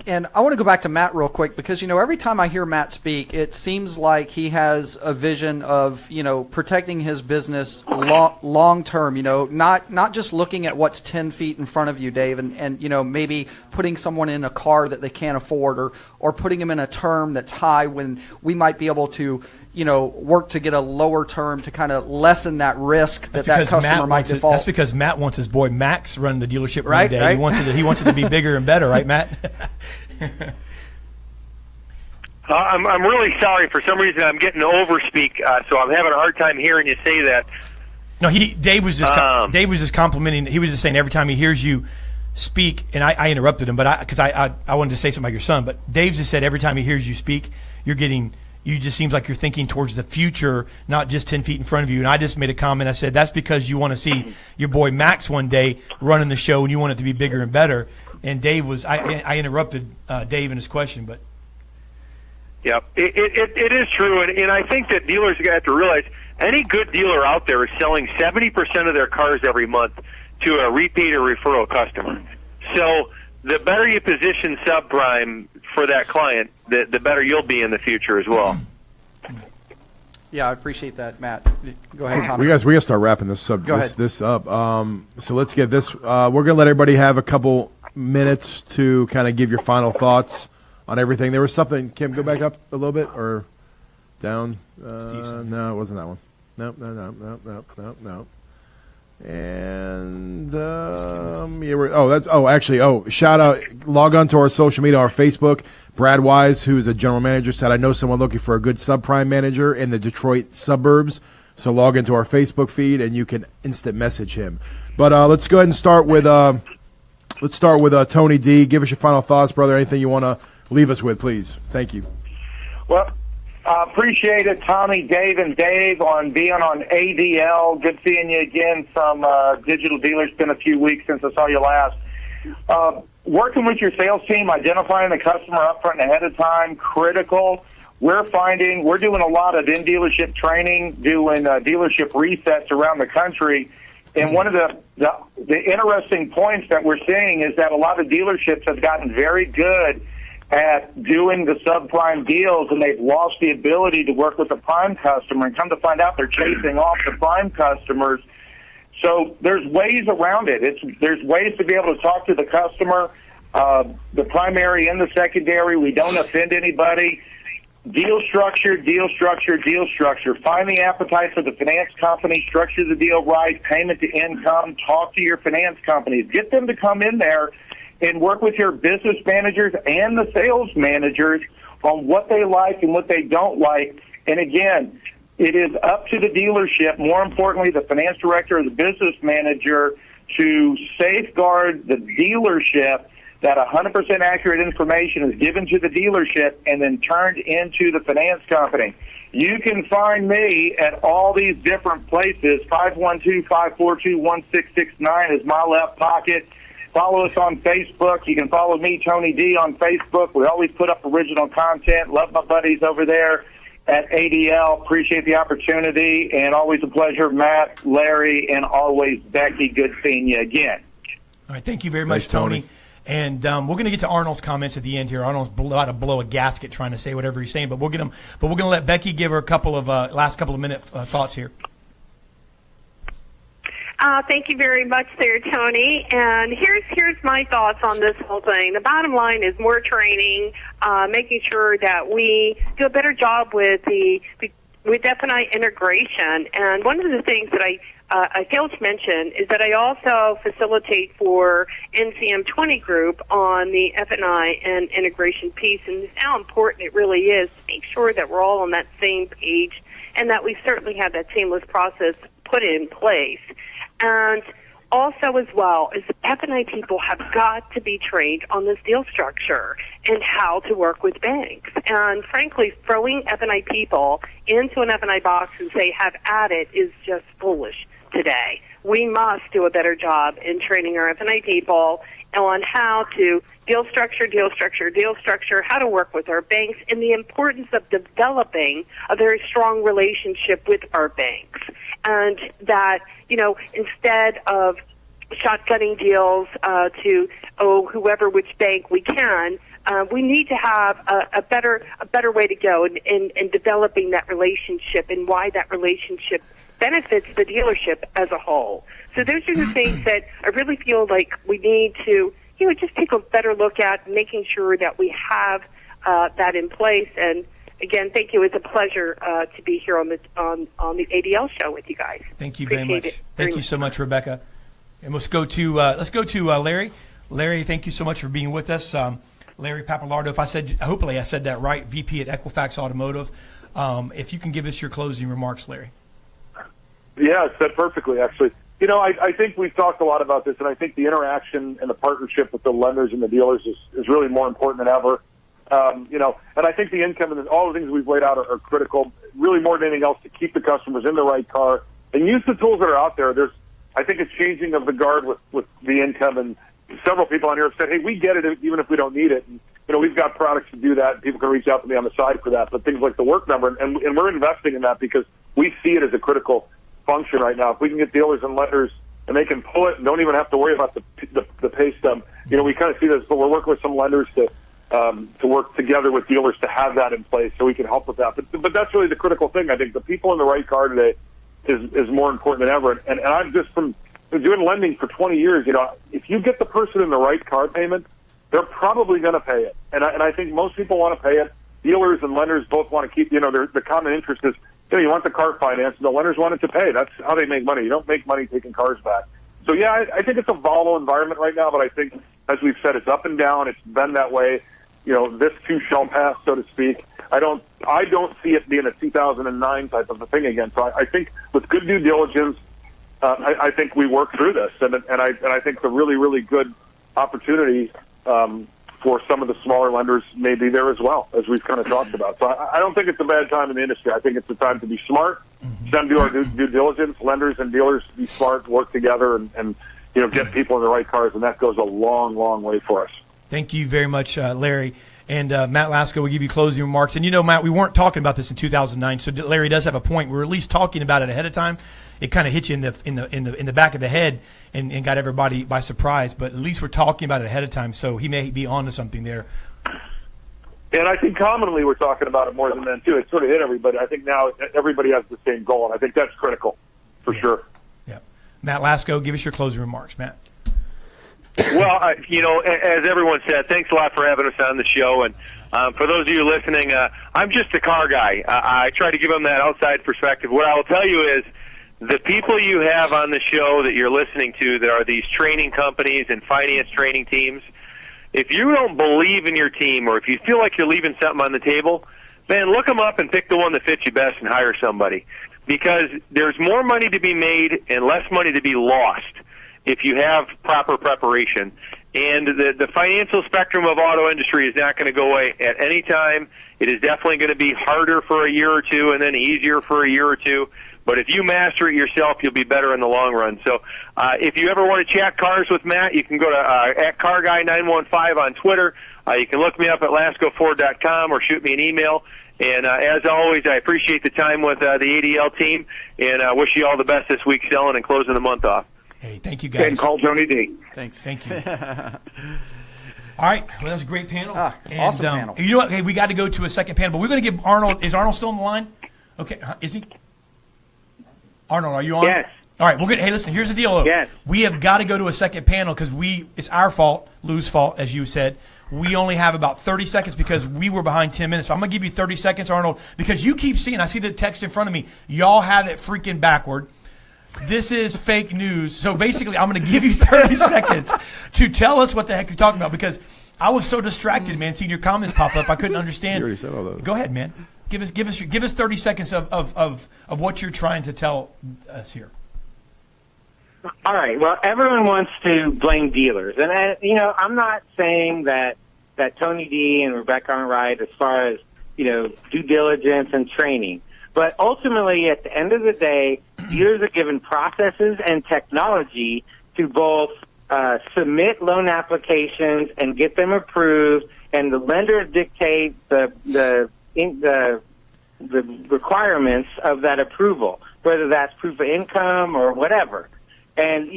And I want to go back to Matt real quick, because, every time I hear Matt speak, it seems like he has a vision of, protecting his business long term, not just looking at what's 10 feet in front of you, Dave, and maybe putting someone in a car that they can't afford, or putting them in a term that's high when we might be able to, work to get a lower term to kind of lessen that risk that customer might default. That's because Matt wants his boy Max running the dealership right, one day. Right? He wants it to be bigger and better, right, Matt? I'm really sorry. For some reason, I'm getting overspeak, so I'm having a hard time hearing you say that. No, Dave was just complimenting. He was just saying every time he hears you speak, and I interrupted him, but because I wanted to say something about your son, but Dave just said every time he hears you speak, you just seems like you're thinking towards the future, not just 10 feet in front of you. And I just made a comment. I said, that's because you want to see your boy Max one day running the show and you want it to be bigger and better. And Dave I interrupted Dave in his question, but. Yep, it is true. And I think that dealers have to realize any good dealer out there is selling 70% of their cars every month to a repeat or referral customer. So the better you position subprime for that client, the better you'll be in the future as well. Yeah, I appreciate that, Matt. Go ahead, Tom. We got to start wrapping this up. So let's get this. We're going to let everybody have a couple minutes to kind of give your final thoughts on everything. There was something. Kim, go back up a little bit or down. No, it wasn't that one. No. And shout out, log on to our social media, our Facebook. Brad Wise, who's a general manager, said, I know someone looking for a good subprime manager in the Detroit suburbs. So log into our Facebook feed and you can instant message him. But let's go ahead and start with Tony D. Give us your final thoughts, brother. Anything you want to leave us with, please. Thank you. Well, I appreciate it, Tommy, Dave, and Dave on being on ADL. Good seeing you again from Digital Dealers. It's been a few weeks since I saw you last. Working with your sales team, identifying the customer up front and ahead of time, critical. We're doing a lot of in-dealership training, doing dealership resets around the country. And one of the interesting points that we're seeing is that a lot of dealerships have gotten very good at doing the subprime deals, and they've lost the ability to work with the prime customer, and come to find out they're chasing off the prime customers. So there's ways around it. There's ways to be able to talk to the customer, the primary and the secondary. We don't offend anybody. Deal structure. Find the appetite for the finance company, structure the deal right, payment to income, talk to your finance companies. Get them to come in there and work with your business managers and the sales managers on what they like and what they don't like. And again, it is up to the dealership, more importantly, the finance director or the business manager, to safeguard the dealership that 100% accurate information is given to the dealership and then turned into the finance company. You can find me at all these different places. 512-542-1669 is my left pocket. Follow us on Facebook. You can follow me, Tony D, on Facebook. We always put up original content. Love my buddies over there at ADL. Appreciate the opportunity, and always a pleasure, Matt, Larry, and always Becky. Good seeing you again. All right, thank you very much, Tony. And we're going to get to Arnold's comments at the end here. Arnold's about to blow a gasket trying to say whatever he's saying, but we'll get him. But we're going to let Becky give her a couple of last couple of minute thoughts here. Thank you very much there, Tony. And here's my thoughts on this whole thing. The bottom line is more training, making sure that we do a better job with F&I integration. And one of the things that I failed to mention is that I also facilitate for NCM 20 Group on the F&I and integration piece, and how important it really is to make sure that we're all on that same page and that we certainly have that seamless process put in place. And also as well is the F&I people have got to be trained on this deal structure and how to work with banks. And frankly, throwing F&I people into an F&I box and say have at it is just foolish today. We must do a better job in training our F&I people on how to deal structure, how to work with our banks, and the importance of developing a very strong relationship with our banks. And that, instead of shotgunning deals to whoever which bank we can, we need to have a better way to go in developing that relationship and why that relationship benefits the dealership as a whole. So those are the things that I really feel like we need to, just take a better look at, making sure that we have that in place. And again, thank you. It's a pleasure to be here on the ADL show with you guys. Thank you very Appreciate much. it Thank very you much. so much, Rebecca. And let's go to Larry. Larry, thank you so much for being with us. Larry Papalardo, hopefully I said that right, VP at Equifax Automotive. If you can give us your closing remarks, Larry. Yeah, it's said perfectly, actually. You know, I think we've talked a lot about this, and I think the interaction and the partnership with the lenders and the dealers is really more important than ever. You know, and I think the income and all the things we've laid out are critical, really more than anything else, to keep the customers in the right car and use the tools that are out there. I think it's changing of the guard with the income, and several people on here have said, hey, we get it even if we don't need it. And, you know, we've got products to do that. People can reach out to me on the side for that. But things like the work number, and we're investing in that because we see it as a critical function right now. If we can get dealers and lenders and they can pull it and don't even have to worry about the pay stub, you know, we kind of see this, but we're working with some lenders to work together with dealers to have that in place so we can help with that. But that's really the critical thing. I think the people in the right car today is more important than ever. And I've just from doing lending for 20 years, you know, if you get the person in the right car payment, they're probably going to pay it. And I think most people want to pay it. Dealers and lenders both want to keep, you know, the common interest is, you know, you want the car financed, and the lenders want it to pay. That's how they make money. You don't make money taking cars back. So, yeah, I think it's a volatile environment right now, but I think, as we've said, it's up and down. It's been that way. You know, this too shall pass, so to speak. I don't see it being a 2009 type of a thing again. So I think with good due diligence, I think we work through this, and I think the really, really good opportunity for some of the smaller lenders may be there as well, as we've kind of talked about. So I don't think it's a bad time in the industry. I think it's a time to be smart, then do our due diligence. Lenders and dealers be smart, work together, and you know, get people in the right cars, and that goes a long, long way for us. Thank you very much, Larry. And Matt Lasco will give you closing remarks. And, you know, Matt, we weren't talking about this in 2009, so Larry does have a point. We're at least talking about it ahead of time. It kind of hit you in the back of the head and got everybody by surprise. But at least we're talking about it ahead of time, so he may be onto something there. And I think commonly we're talking about it more than then, too. It sort of hit everybody. I think now everybody has the same goal, and I think that's critical for sure. Yeah. Matt Lasco, give us your closing remarks, Matt. Well, you know, as everyone said, thanks a lot for having us on the show. And for those of you listening, I'm just a car guy. I try to give them that outside perspective. What I will tell you is the people you have on the show that you're listening to that are these training companies and finance training teams, if you don't believe in your team or if you feel like you're leaving something on the table, man, look them up and pick the one that fits you best and hire somebody. Because there's more money to be made and less money to be lost if you have proper preparation. And the financial spectrum of auto industry is not going to go away at any time. It is definitely going to be harder for a year or two and then easier for a year or two. But if you master it yourself, you'll be better in the long run. So if you ever want to chat cars with Matt, you can go to at CarGuy915 on Twitter. You can look me up at lascoford.com or shoot me an email. And as always, I appreciate the time with the ADL team, and I wish you all the best this week selling and closing the month off. Hey, thank you, guys. And call Tony D. Thanks. Thank you. All right, well, that was a great panel. Awesome panel. You know what? Hey, we got to go to a second panel, but we're going to give Arnold. Is Arnold still on the line? Okay, is he? Arnold, are you on? Yes. All right, we're good. Hey, listen, here's the deal. Yes. We have got to go to a second panel because it's our fault, Lou's fault, as you said. We only have about 30 seconds because we were behind 10 minutes. So I'm going to give you 30 seconds, Arnold, because you keep seeing, I see the text in front of me, y'all have it freaking backward. This is fake news. So basically, I'm going to give you 30 seconds to tell us what the heck you're talking about because I was so distracted, man, seeing your comments pop up. I couldn't understand. You already said all those. Go ahead, man. Give us 30 seconds of what you're trying to tell us here. All right. Well, everyone wants to blame dealers, and I'm not saying that Tony D and Rebecca aren't right as far as due diligence and training. But ultimately, at the end of the day, dealers are given processes and technology to both submit loan applications and get them approved, and the lenders dictate the requirements of that approval, whether that's proof of income or whatever. And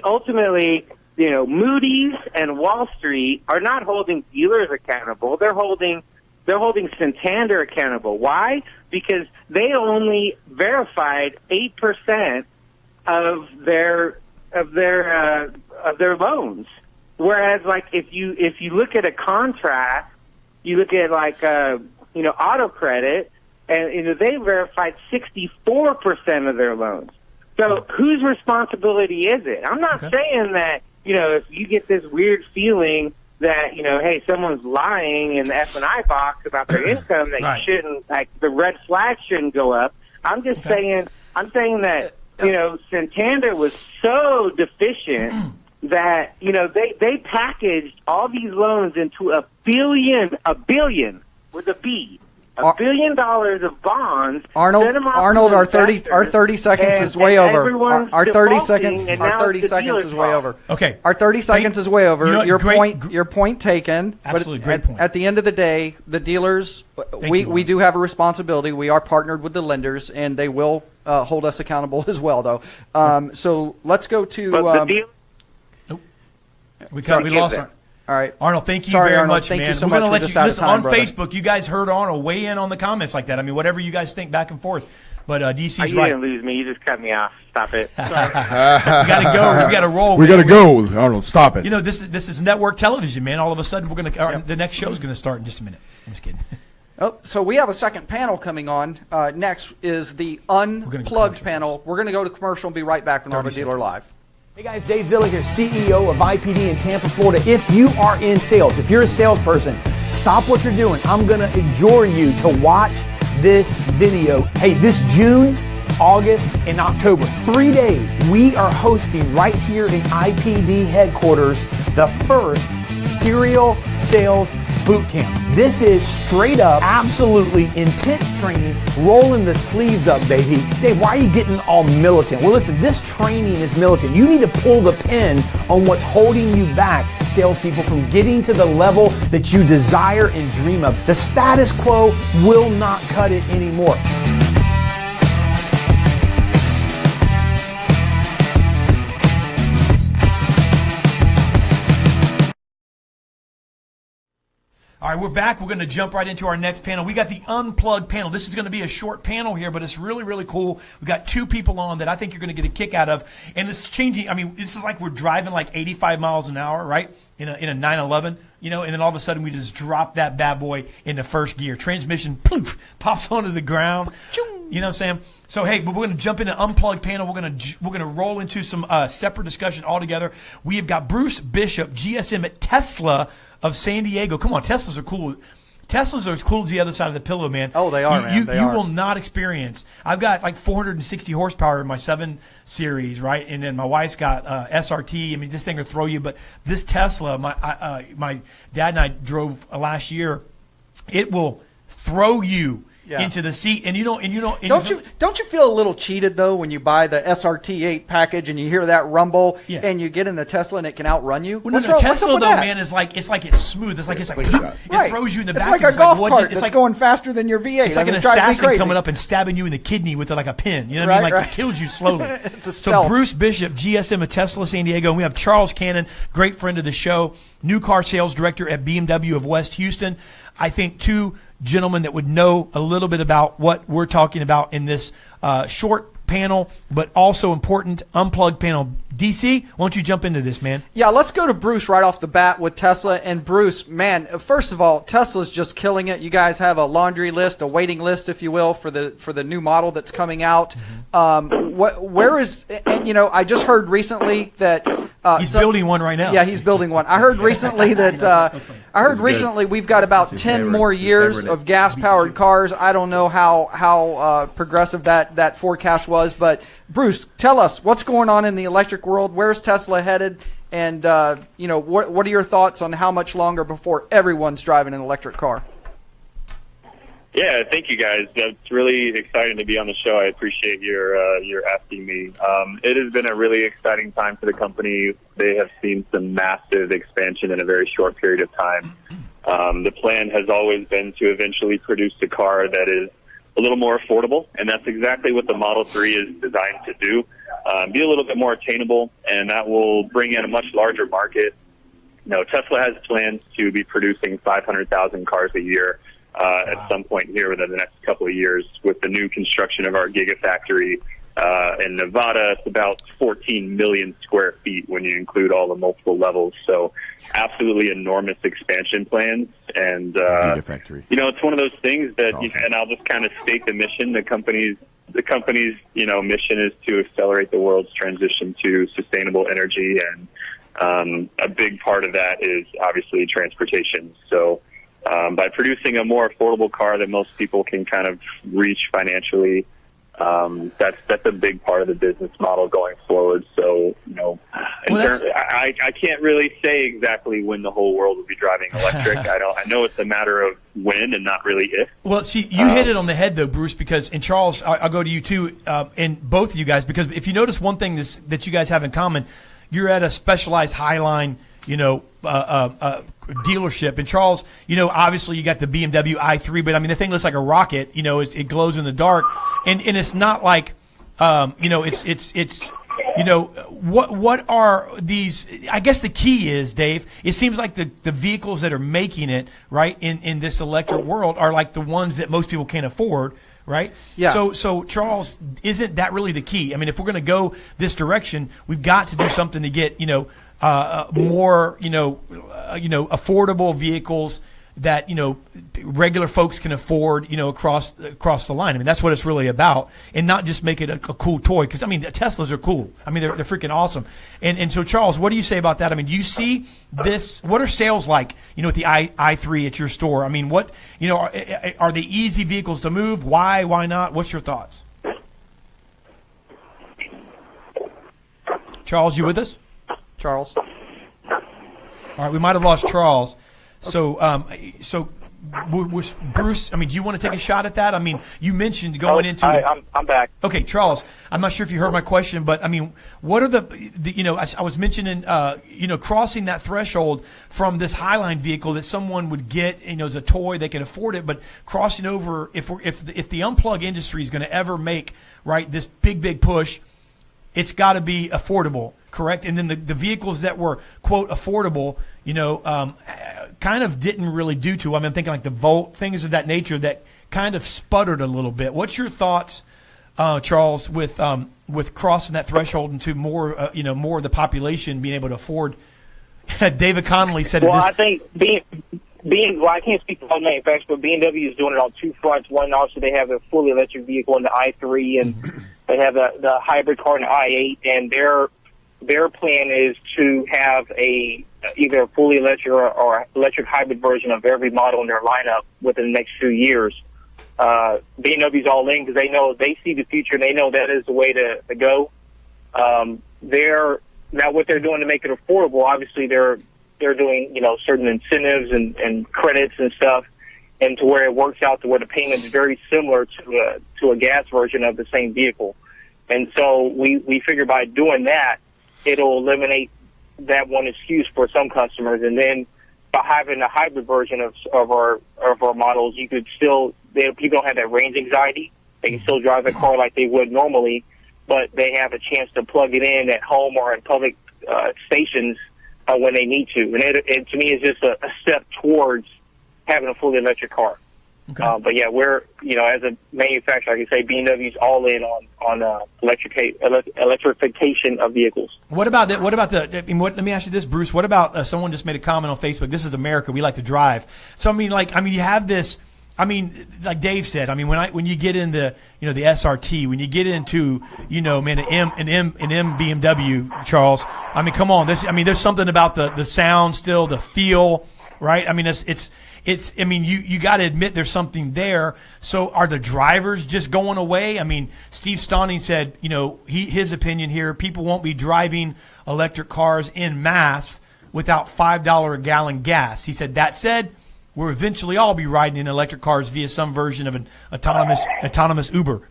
ultimately, Moody's and Wall Street are not holding dealers accountable. They're holding Santander accountable. Why? Because they only verified 8% of their loans. Whereas, like if you look at a contrast, you look at auto credit, and they verified 64% of their loans. So whose responsibility is it? I'm not saying that, if you get this weird feeling that, hey, someone's lying in the F&I box about their income, that you shouldn't, the red flag shouldn't go up. I'm just saying that, Santander was so deficient that, they packaged all these loans into a billion with a B. $1 billion of bonds. Arnold, our 30 seconds is way over. Our 30 seconds is way over. Okay. Our 30 seconds is way over. Your point taken. Absolutely, but great point. At the end of the day, the dealers, we do have a responsibility. We are partnered with the lenders, and they will hold us accountable as well, though. So let's go to. We lost our. All right, Arnold, thank you very much, man. You so We're much. going to let you listen time, on Facebook. You guys heard Arnold weigh in on the comments like that. I mean, whatever you guys think back and forth. But DC's right. You didn't lose me. You just cut me off. Stop it. We got to go. We got to roll. We got to go, Arnold. Stop it. This is network television, man. All of a sudden, we're going to. The next show is going to start in just a minute. I'm just kidding. Oh, so we have a second panel coming on. Next is the Unplugged panel. We're going to go to commercial and be right back with Auto Dealer Live. Hey guys, Dave Villa here, CEO of IPD in Tampa, Florida. If you are in sales, if you're a salesperson, stop what you're doing. I'm going to adjure you to watch this video. Hey, this June, August, and October, 3 days, we are hosting right here in IPD headquarters the first serial sales boot camp. This is straight up, absolutely intense training, rolling the sleeves up, baby. Dave, why are you getting all militant? Well, listen, this training is militant. You need to pull the pin on what's holding you back, salespeople, from getting to the level that you desire and dream of. The status quo will not cut it anymore. All right, we're back. We're going to jump right into our next panel. We got the Unplugged panel. This is going to be a short panel here, but it's really, really cool. We've got two people on that I think you're going to get a kick out of. And it's changing. I mean, this is like we're driving like 85 miles an hour, right, in a 911, and then all of a sudden we just drop that bad boy into first gear. Transmission, poof, pops onto the ground. You know what I'm saying? So, hey, but we're going to jump into Unplugged panel. We're going to roll into some separate discussion altogether. We have got Bruce Bishop, GSM at Tesla of San Diego. Come on, Teslas are cool. Teslas are as cool as the other side of the pillow, man. Oh, they are, man. You will not experience. I've got like 460 horsepower in my 7 Series, right? And then my wife's got SRT. I mean, this thing will throw you. But this Tesla, my dad and I drove last year. It will throw you into the seat, and don't you feel a little cheated though when you buy the SRT8 package and you hear that rumble and you get in the Tesla and it can outrun you? Well, no, Tesla though, man, is like it's smooth. It's like it throws you in the back. It's like a golf cart that's going faster than your V8. It's like an assassin coming up and stabbing you in the kidney with like a pin. You know what I mean? Like it kills you slowly. So Bruce Bishop, GSM of Tesla San Diego, and we have Charles Cannon, great friend of the show, new car sales director at BMW of West Houston. I think two gentlemen that would know a little bit about what we're talking about in this short panel, but also important Unplugged panel. DC, why don't you jump into this, man? Yeah, let's go to Bruce right off the bat with Tesla. And Bruce, man, first of all, Tesla's just killing it. You guys have a laundry list, a waiting list, if you will, for the new model that's coming out. Where is? And I just heard recently that he's building one right now. Yeah, he's building one. I heard recently that we've got about 10 more years of gas-powered cars. I don't know how progressive that forecast was, but Bruce, tell us what's going on in the electric world. Where's Tesla headed? And what are your thoughts on how much longer before everyone's driving an electric car? Yeah, thank you guys. It's really exciting to be on the show. I appreciate your asking me. It has been a really exciting time for the company. They have seen some massive expansion in a very short period of time. The plan has always been to eventually produce a car that is a little more affordable, and that's exactly what the Model 3 is designed to do. Be a little bit more attainable, and that will bring in a much larger market. Tesla has plans to be producing 500,000 cars a year at some point here within the next couple of years with the new construction of our Gigafactory In Nevada, it's about 14 million square feet when you include all the multiple levels. So absolutely enormous expansion plans. And, Gigafactory. It's one of those things that, Awesome. and I'll just kind of state the mission. The company's, mission is to accelerate the world's transition to sustainable energy. And a big part of that is obviously transportation. So by producing a more affordable car that most people can kind of reach financially, that's a big part of the business model going forward. So, I can't really say exactly when the whole world will be driving electric. I know it's a matter of when and not really if. Well, see, you hit it on the head, though, Bruce, because, and Charles, I'll go to you, too, and both of you guys, because if you notice one thing that you guys have in common, you're at a specialized Highline, dealership. And Charles, obviously you got the BMW i3, but I mean, the thing looks like a rocket, it glows in the dark. And it's not like, what are these? I guess the key is, Dave, it seems like the vehicles that are making it, right, in this electric world are like the ones that most people can't afford, right? Yeah. So Charles, isn't that really the key? I mean, if we're going to go this direction, we've got to do something to get, more, affordable vehicles that, regular folks can afford, across the line. I mean, that's what it's really about, and not just make it a cool toy. Because, I mean, the Teslas are cool. I mean, they're freaking awesome. And so, Charles, what do you say about that? I mean, do you see this? What are sales like, with the i3 at your store? I mean, what, are they easy vehicles to move? Why not? What's your thoughts? Charles, you with us? Charles. All right, we might have lost Charles. So, Bruce, I mean, do you want to take a shot at that? I mean, you mentioned going into. I'm back. Okay, Charles, I'm not sure if you heard my question, but I mean, what are the I was mentioning, crossing that threshold from this Highline vehicle that someone would get, as a toy, they can afford it, but crossing over, if the Unplugged industry is going to ever make, right, this big push, it's got to be affordable, correct? And then the vehicles that were, quote, affordable, kind of didn't really do to. I mean, I'm thinking like the Volt, things of that nature that kind of sputtered a little bit. What's your thoughts, Charles, with crossing that threshold into more, more of the population being able to afford? David Connolly said. Well, I think I can't speak for all manufacturers, but BMW is doing it on two fronts. One, also they have a fully electric vehicle in the i3, and they have the hybrid car in the i8, and their plan is to have either a fully electric or electric hybrid version of every model in their lineup within the next few years. BMW's all in because they see the future, and they know that is the way to go. Now what they're doing to make it affordable, obviously they're doing certain incentives and credits and stuff, and to where it works out to where the payment is very similar to a gas version of the same vehicle. And so we figure by doing that, it'll eliminate that one excuse for some customers. And then by having a hybrid version of our models, you could still, people don't have that range anxiety. They can still drive the car like they would normally, but they have a chance to plug it in at home or in public stations when they need to. And it to me is just a step towards having a fully electric car. Okay. But yeah, we're, as a manufacturer, I can say BMW's all in on electrification of vehicles. What about that? Let me ask you this, Bruce. What about someone just made a comment on Facebook? This is America. We like to drive. So you have this. I mean, like Dave said. I mean, when you get into the SRT, when you get into an M BMW, Charles. I mean, come on. There's something about the sound still, the feel, right? I mean, you got to admit there's something there. So are the drivers just going away? I mean, Steve Stauning said, his opinion here, people won't be driving electric cars en masse without $5 a gallon gas. He said, that said, we'll eventually all be riding in electric cars via some version of an autonomous Uber.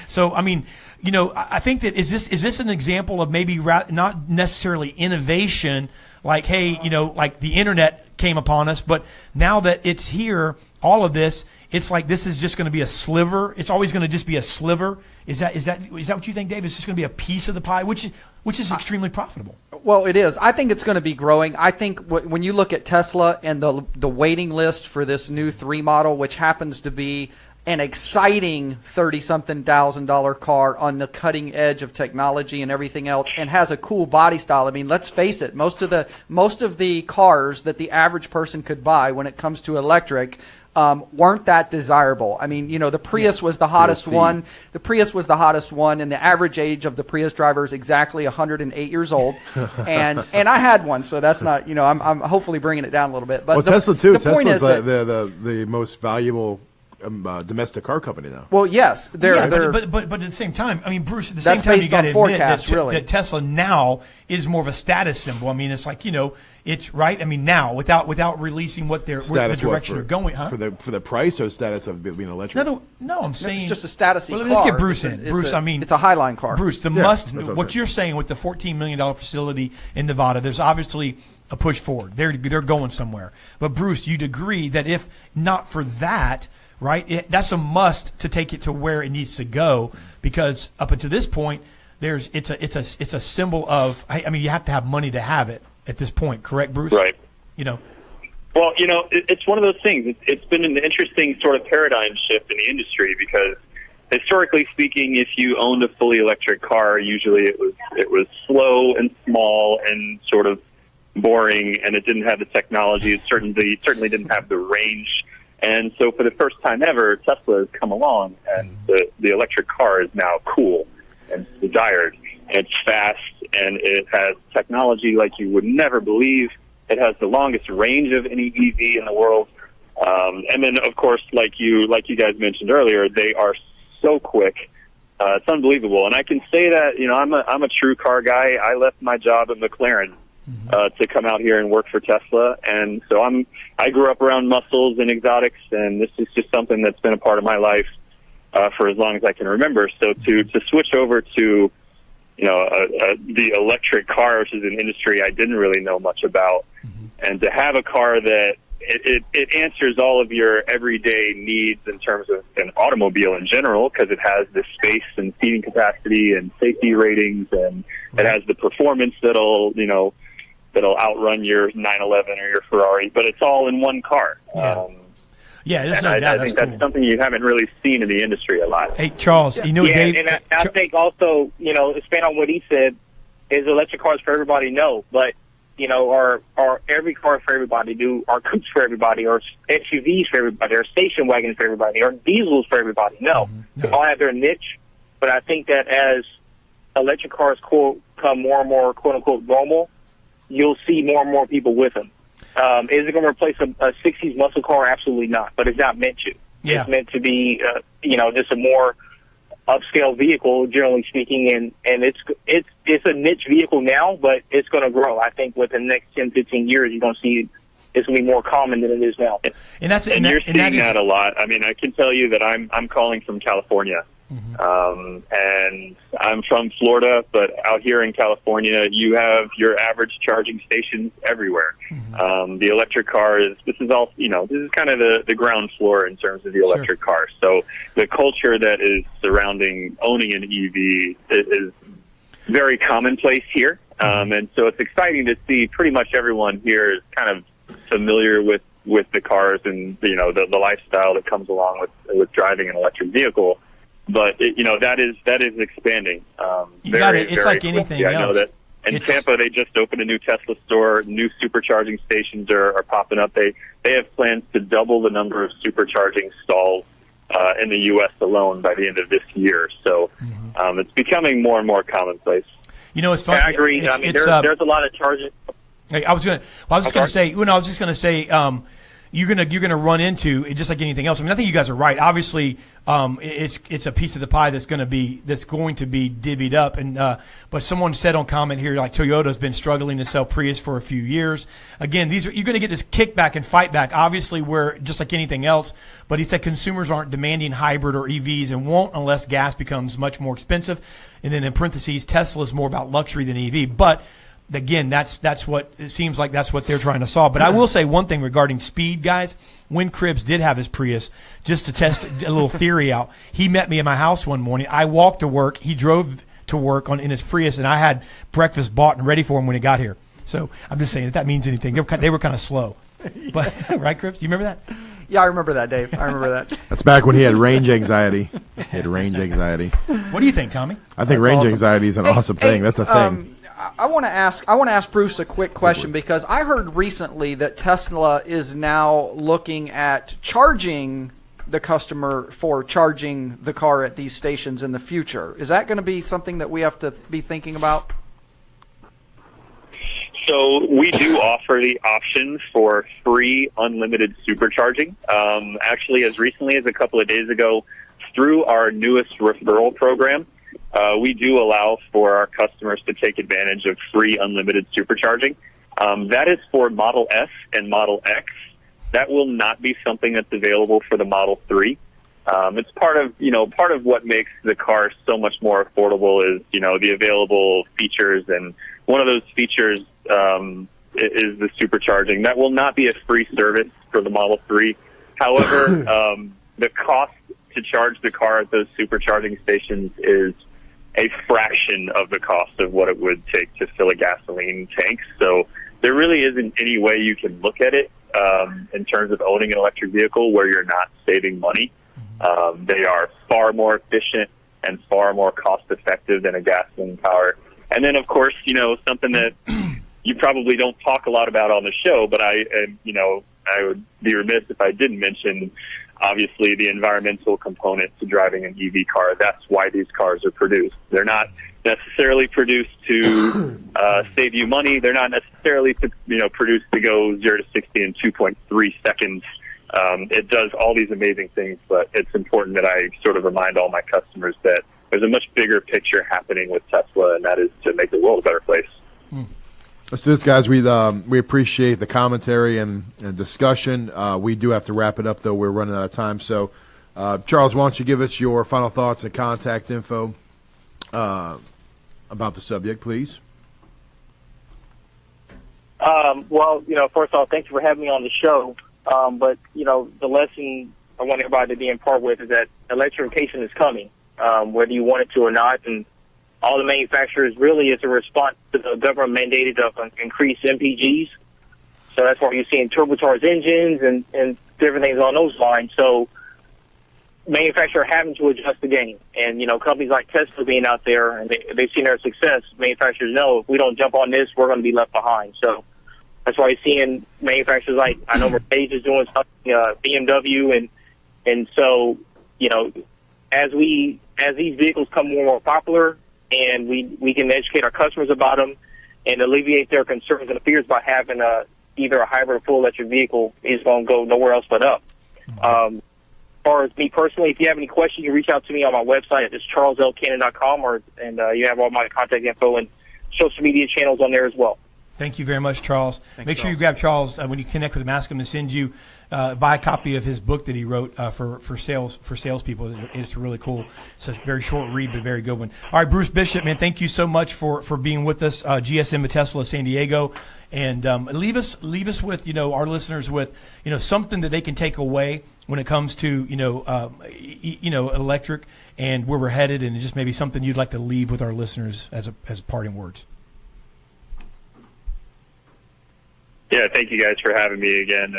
So, I mean, I think that is this an example of maybe not necessarily innovation, like, hey, like the internet came upon us, but now that it's here, all of this, it's like this is just going to be a sliver. It's always going to just be a sliver. Is that what you think, Dave? It's just going to be a piece of the pie, which is extremely profitable. Well, it is. I think it's going to be growing. I think when you look at Tesla and the waiting list for this new 3 model, which happens to be an exciting $30-something-thousand car on the cutting edge of technology and everything else, and has a cool body style. I mean, let's face it, most of the cars that the average person could buy when it comes to electric weren't that desirable. I mean, the Prius was the hottest one. The Prius was the hottest one, and the average age of the Prius driver is exactly 108 years old. and I had one, so that's not, I'm hopefully bringing it down a little bit. But Tesla too. Tesla's the most valuable domestic car company now. Well, yes, but at the same time, I mean, Bruce, at the same that's time, you based got on to admit forecasts, really. that Tesla now is more of a status symbol. I mean, it's like it's right. I mean, now without releasing what the direction they're going, huh? For the price or status of being electric. No, I'm saying it's just a statusy car. Let's get Bruce in. Bruce, I mean, it's a highline car. Bruce, what you're saying with the $14 million facility in Nevada, there's obviously a push forward. They're going somewhere. But Bruce, you'd agree that if not for that, right, that's a must to take it to where it needs to go, because up until this point, it's a symbol of. I mean, you have to have money to have it at this point. Correct, Bruce? Right. Well, it's one of those things. It's been an interesting sort of paradigm shift in the industry, because historically speaking, if you owned a fully electric car, usually it was slow and small and sort of boring, and it didn't have the technology. It certainly didn't have the range. And so for the first time ever, Tesla has come along, and the electric car is now cool and desired. And it's fast, and it has technology like you would never believe. It has the longest range of any EV in the world. And then, of course, like you guys mentioned earlier, they are so quick. It's unbelievable. And I can say that, I'm a true car guy. I left my job at McLaren to come out here and work for Tesla. And so I grew up around muscles and exotics, and this is just something that's been a part of my life for as long as I can remember. So to switch over to, the electric car, which is an industry I didn't really know much about, and to have a car that it answers all of your everyday needs in terms of an automobile in general, because it has the space and seating capacity and safety ratings, and it has the performance that'll outrun your 911 or your Ferrari, but it's all in one car. I think that's something you haven't really seen in the industry a lot. Hey, Charles, Dave. And I think also, expand on what he said, is electric cars for everybody? No, but are every car for everybody? Are coupes for everybody? Or SUVs for everybody? Or station wagons for everybody? Or diesels for everybody? No, they all have their niche. But I think that as electric cars become more and more quote unquote normal, you'll see more and more people with them. Is it going to replace a 60s muscle car? Absolutely not. But it's not meant to. Yeah. It's meant to be, just a more upscale vehicle, generally speaking, and it's a niche vehicle now, but it's going to grow. I think within the next 10, 15 years, you're going to see it's going to be more common than it is now. And you're seeing that a lot. I mean, I can tell you that I'm calling from California. And I'm from Florida, but out here in California, you have your average charging stations everywhere. The electric car this is kind of the ground floor in terms of the electric car. So the culture that is surrounding owning an EV is very commonplace here. And so it's exciting to see pretty much everyone here is kind of familiar with the cars and, the lifestyle that comes along with driving an electric vehicle. But that is expanding. It's like anything else. I know that. In Tampa, they just opened a new Tesla store. New supercharging stations are popping up. They have plans to double the number of supercharging stalls in the U.S. alone by the end of this year. So it's becoming more and more commonplace. It's funny. I agree. There's a lot of charging. I was just going to say. You're gonna run into it just like anything else. I mean, I think you guys are right. Obviously, it's a piece of the pie that's going to be divvied up. And but someone said on comment here, like Toyota's been struggling to sell Prius for a few years. Again, you're going to get this kickback and fight back. Obviously, we're just like anything else. But he said consumers aren't demanding hybrid or EVs and won't unless gas becomes much more expensive. And then in parentheses, Tesla is more about luxury than EV, but. Again, that's what it seems like. That's what they're trying to solve. But I will say one thing regarding speed, guys. When Cribbs did have his Prius, just to test a little theory out, he met me in my house one morning. I walked to work. He drove to work in his Prius, and I had breakfast bought and ready for him when he got here. So I'm just saying if that means anything. They were kind of slow, but right, Cribbs? You remember that? Yeah, I remember that, Dave. I remember that. That's back when he had range anxiety. What do you think, Tommy? I think range anxiety is an awesome thing. That's a thing. I want to ask Bruce a quick question, because I heard recently that Tesla is now looking at charging the customer for charging the car at these stations in the future. Is that going to be something that we have to be thinking about? So we do offer the option for free unlimited supercharging. Actually, as recently as a couple of days ago, through our newest referral program, we do allow for our customers to take advantage of free unlimited supercharging. That is for Model S and Model X. That will not be something that's available for the Model 3. It's part of what makes the car so much more affordable is, the available features, and one of those features is the supercharging. That will not be a free service for the Model 3. However, the cost to charge the car at those supercharging stations is a fraction of the cost of what it would take to fill a gasoline tank. So there really isn't any way you can look at it in terms of owning an electric vehicle where you're not saving money. They are far more efficient and far more cost effective than a gasoline power. And then, of course, something that you probably don't talk a lot about on the show, but I would be remiss if I didn't mention, obviously, the environmental component to driving an EV car. That's why these cars are produced. They're not necessarily produced to save you money. They're not necessarily produced to go 0 to 60 in 2.3 seconds. It does all these amazing things, but it's important that I sort of remind all my customers that there's a much bigger picture happening with Tesla, and that is to make the world a better place. Let's do this, guys. We appreciate the commentary and discussion. We do have to wrap it up, though. We're running out of time. So, Charles, why don't you give us your final thoughts and contact info about the subject, please? Well, first off, thank you for having me on the show. But, the lesson I want everybody to be in part with is that electrification is coming, whether you want it to or not. And all the manufacturers really is a response to the government-mandated increased MPGs. So that's why you're seeing turbocharged engines and different things on those lines. So manufacturers are having to adjust the game. And, companies like Tesla being out there, and they've seen their success, manufacturers know if we don't jump on this, we're going to be left behind. So that's why you're seeing manufacturers like, I know Mercedes is doing something, BMW, and so, as these vehicles come more and more popular, and we can educate our customers about them and alleviate their concerns and fears by having either a hybrid or full electric vehicle, is going to go nowhere else but up. As far as me personally, if you have any questions, you reach out to me on my website at charleslcannon.com, and you have all my contact info and social media channels on there as well. Thank you very much, Charles. Thanks, Make sure Charles. you grab Charles when you connect with him. Ask him to send you buy a copy of his book that he wrote for salespeople. It's really cool. It's a very short read, but a very good one. All right, Bruce Bishop, man, thank you so much for being with us. GSM at Tesla San Diego, and leave us with our listeners with something that they can take away when it comes to electric and where we're headed, and just maybe something you'd like to leave with our listeners as parting words. Yeah, thank you guys for having me again.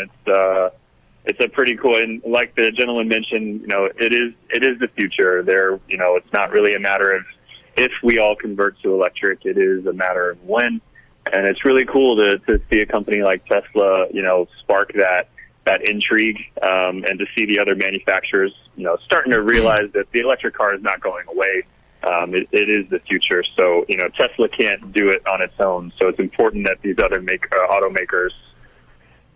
It's a pretty cool, and like the gentleman mentioned, it is the future. It's not really a matter of if we all convert to electric. It is a matter of when, and it's really cool to see a company like Tesla, spark that intrigue, and to see the other manufacturers, starting to realize that the electric car is not going away. It is the future. So, Tesla can't do it on its own. So it's important that these other automakers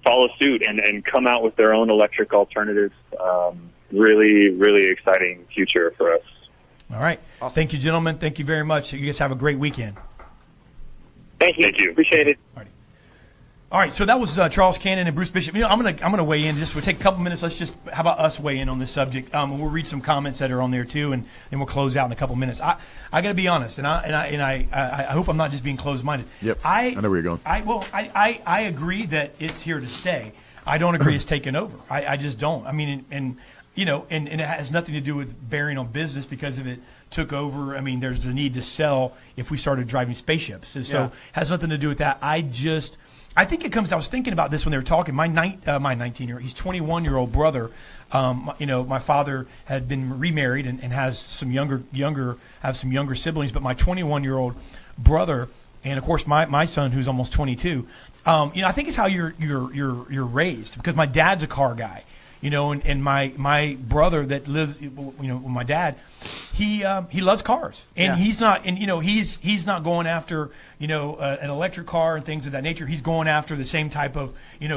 follow suit and come out with their own electric alternatives. Really, really exciting future for us. All right. Awesome. Thank you, gentlemen. Thank you very much. You guys have a great weekend. Thank you. Thank you. Appreciate it. All right, so that was Charles Cannon and Bruce Bishop. I'm gonna weigh in. We'll take a couple minutes. How about us weigh in on this subject? We'll read some comments that are on there too, and then we'll close out in a couple minutes. I got to be honest, and I hope I'm not just being closed-minded. Yep. I know where you're going. I agree that it's here to stay. I don't agree it's taken over. I just don't. I mean, and it has nothing to do with bearing on business, because if it took over, I mean, there's a need to sell if we started driving spaceships. And so it has nothing to do with that. I think it comes. I was thinking about this when they were talking. My 19-year-old, he's 21-year-old brother. My father had been remarried and has some younger siblings. But my 21-year-old brother, and of course my son, who's almost 22. I think it's how you're raised, because my dad's a car guy. And my brother that lives, with my dad, he loves cars, and he's not going after, an electric car and things of that nature. He's going after the same type of,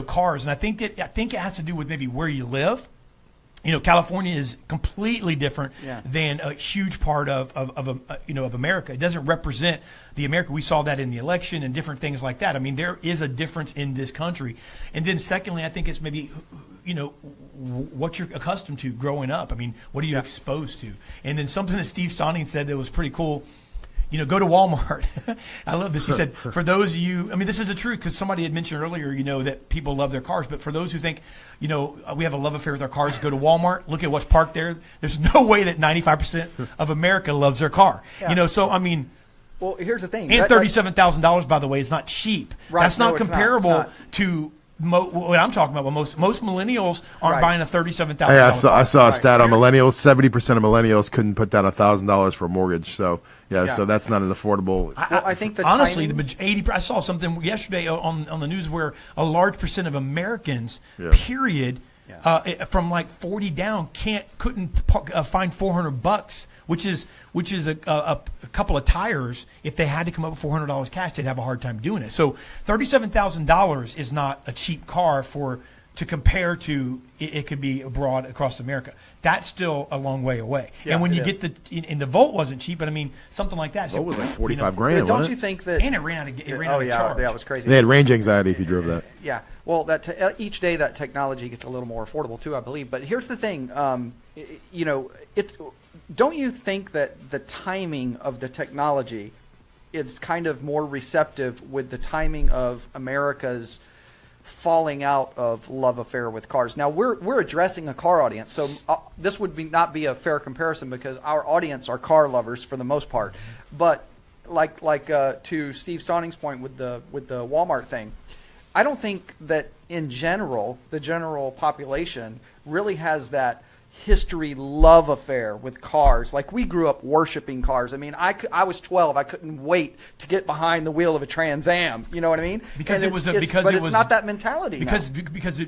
cars. And I think it has to do with maybe where you live. California is completely different than a huge part of America. It doesn't represent the America. We saw that in the election and different things like that. I mean, there is a difference in this country. And then secondly, I think it's maybe, what you're accustomed to growing up. I mean, what are you exposed to? And then something that Steve Sonning said that was pretty cool. Go to Walmart. I love this. He said, for those of you, I mean, this is the truth, because somebody had mentioned earlier, that people love their cars. But for those who think, we have a love affair with our cars, go to Walmart, look at what's parked there. There's no way that 95% of America loves their car. Yeah. So, I mean. Well, here's the thing. And $37,000, by the way, is not cheap. Right. That's not comparable it's not. To what I'm talking about. Most millennials aren't buying a $37,000. Hey, I saw a stat on millennials. 70% of millennials couldn't put down $1,000 for a mortgage. So so that's not an affordable. I think the honestly, timing, the 80. I saw something yesterday on the news where a large percent of Americans, period, from like 40 down, couldn't find $400, which is a couple of tires. If they had to come up with $400 cash, they'd have a hard time doing it. So $37,000 is not a cheap car to compare to. It could be abroad across America. That's still a long way away. Yeah, and when you get the Volt wasn't cheap, but I mean something like that. Volt was like $45,000. Don't you think that? And it ran out of charge. That was crazy. They had range anxiety if you drove that. Yeah. Well, each day that technology gets a little more affordable too, I believe. But here's the thing. Don't you think that the timing of the technology is kind of more receptive with the timing of America's falling out of love affair with cars? Now we're addressing a car audience, so this would not be a fair comparison, because our audience are car lovers for the most part. But like to Steve Stonning's point with the Walmart thing, I don't think that in general the general population really has that history love affair with cars. Like, we grew up worshiping cars. I mean, I was 12. I couldn't wait to get behind the wheel of a Trans Am. You know what I mean? Because it's not that mentality. Because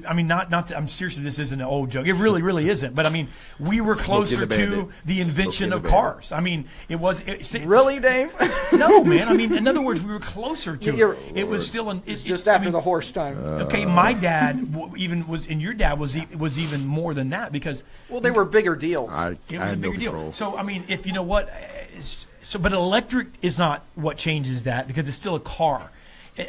I mean, I'm seriously, this isn't an old joke. It really isn't. But I mean, we were closer to the invention of cars. I mean, really, Dave? No, man. I mean, in other words, we were closer to it. It was still just after the horse time. Okay, my dad even was, and your dad was even more than that, because. Well, they were bigger deals. It was a bigger deal. So, I mean, if you know what, but electric is not what changes that, because it's still a car.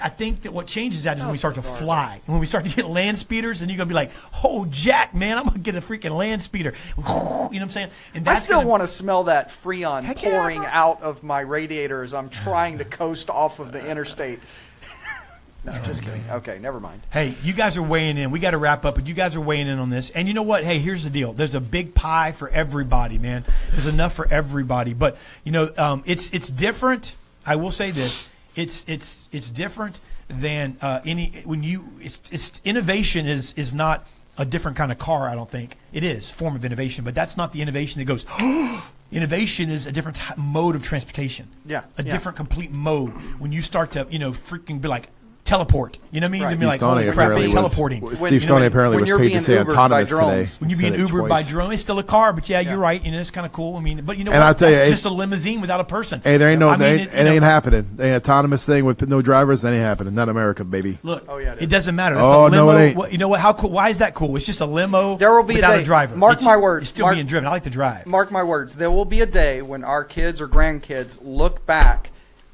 I think that what changes that is when we start to fly. And when we start to get land speeders, and you're going to be like, oh, Jack, man, I'm going to get a freaking land speeder. You know what I'm saying? And I still want to smell that Freon pouring out of my radiator as I'm trying to coast off of the interstate. No, just kidding. Okay, never mind. Hey, you guys are weighing in. We got to wrap up, but you guys are weighing in on this. And you know what? Hey, here's the deal. There's a big pie for everybody, man. There's enough for everybody. But it's different. I will say this. It's different than it's innovation is not a different kind of car. I don't think it is form of innovation, but that's not the innovation that goes. Innovation is a different mode of transportation. Yeah, different complete mode. When you start to freaking be like. Teleport. You know what I mean? Right. You'd be like, holy crap, teleporting. Steve Stoney apparently was paid to say autonomous today. When you're being Ubered by drone, it's still a car, but you're right. It's kind of cool. I mean, but you know and what? I'll tell That's you, just a limousine without a person. Hey, there ain't it ain't happening. Ain't autonomous thing with no drivers. That ain't happening. Not America, baby. Look, it doesn't matter. That's a limo. No, it ain't. You know what? How cool? Why is that cool? It's just a limo without a driver. Mark my words. It's still being driven. I like to drive. Mark my words. There will be a day when our kids or grandkids look back.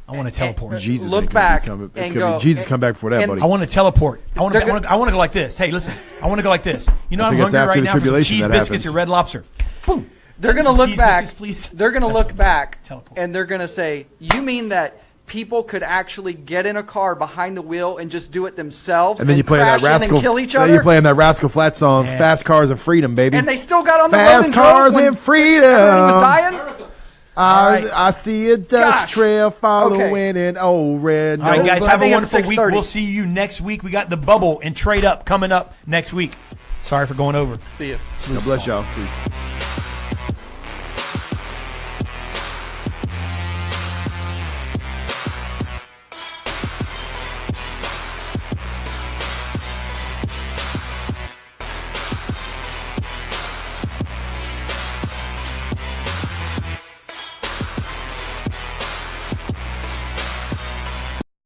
I want to teleport. Jesus, look back it's gonna be Jesus come back before that, buddy. I want to teleport. I want to go like this. Hey, listen. I want to go like this. You know, I'm hungry right now for some cheese biscuits or Red Lobster. Boom. They're going to look back. Biscuits, they're going to look back, teleport. And they're going to say, "You mean that people could actually get in a car behind the wheel and just do it themselves, and then you play that rascal, and kill each other? Then you playing that Rascal Flatts song, "Fast Cars and Freedom," baby. And they still got on the Fast road Cars and Freedom. Everybody was dying. I see a dust Gosh. trail following Okay. an old red. All right, guys, Nova. have a think wonderful it's week. 6:30. We'll see you next week. We got the bubble and trade up coming up next week. Sorry for going over. See you. God bless y'all. Peace.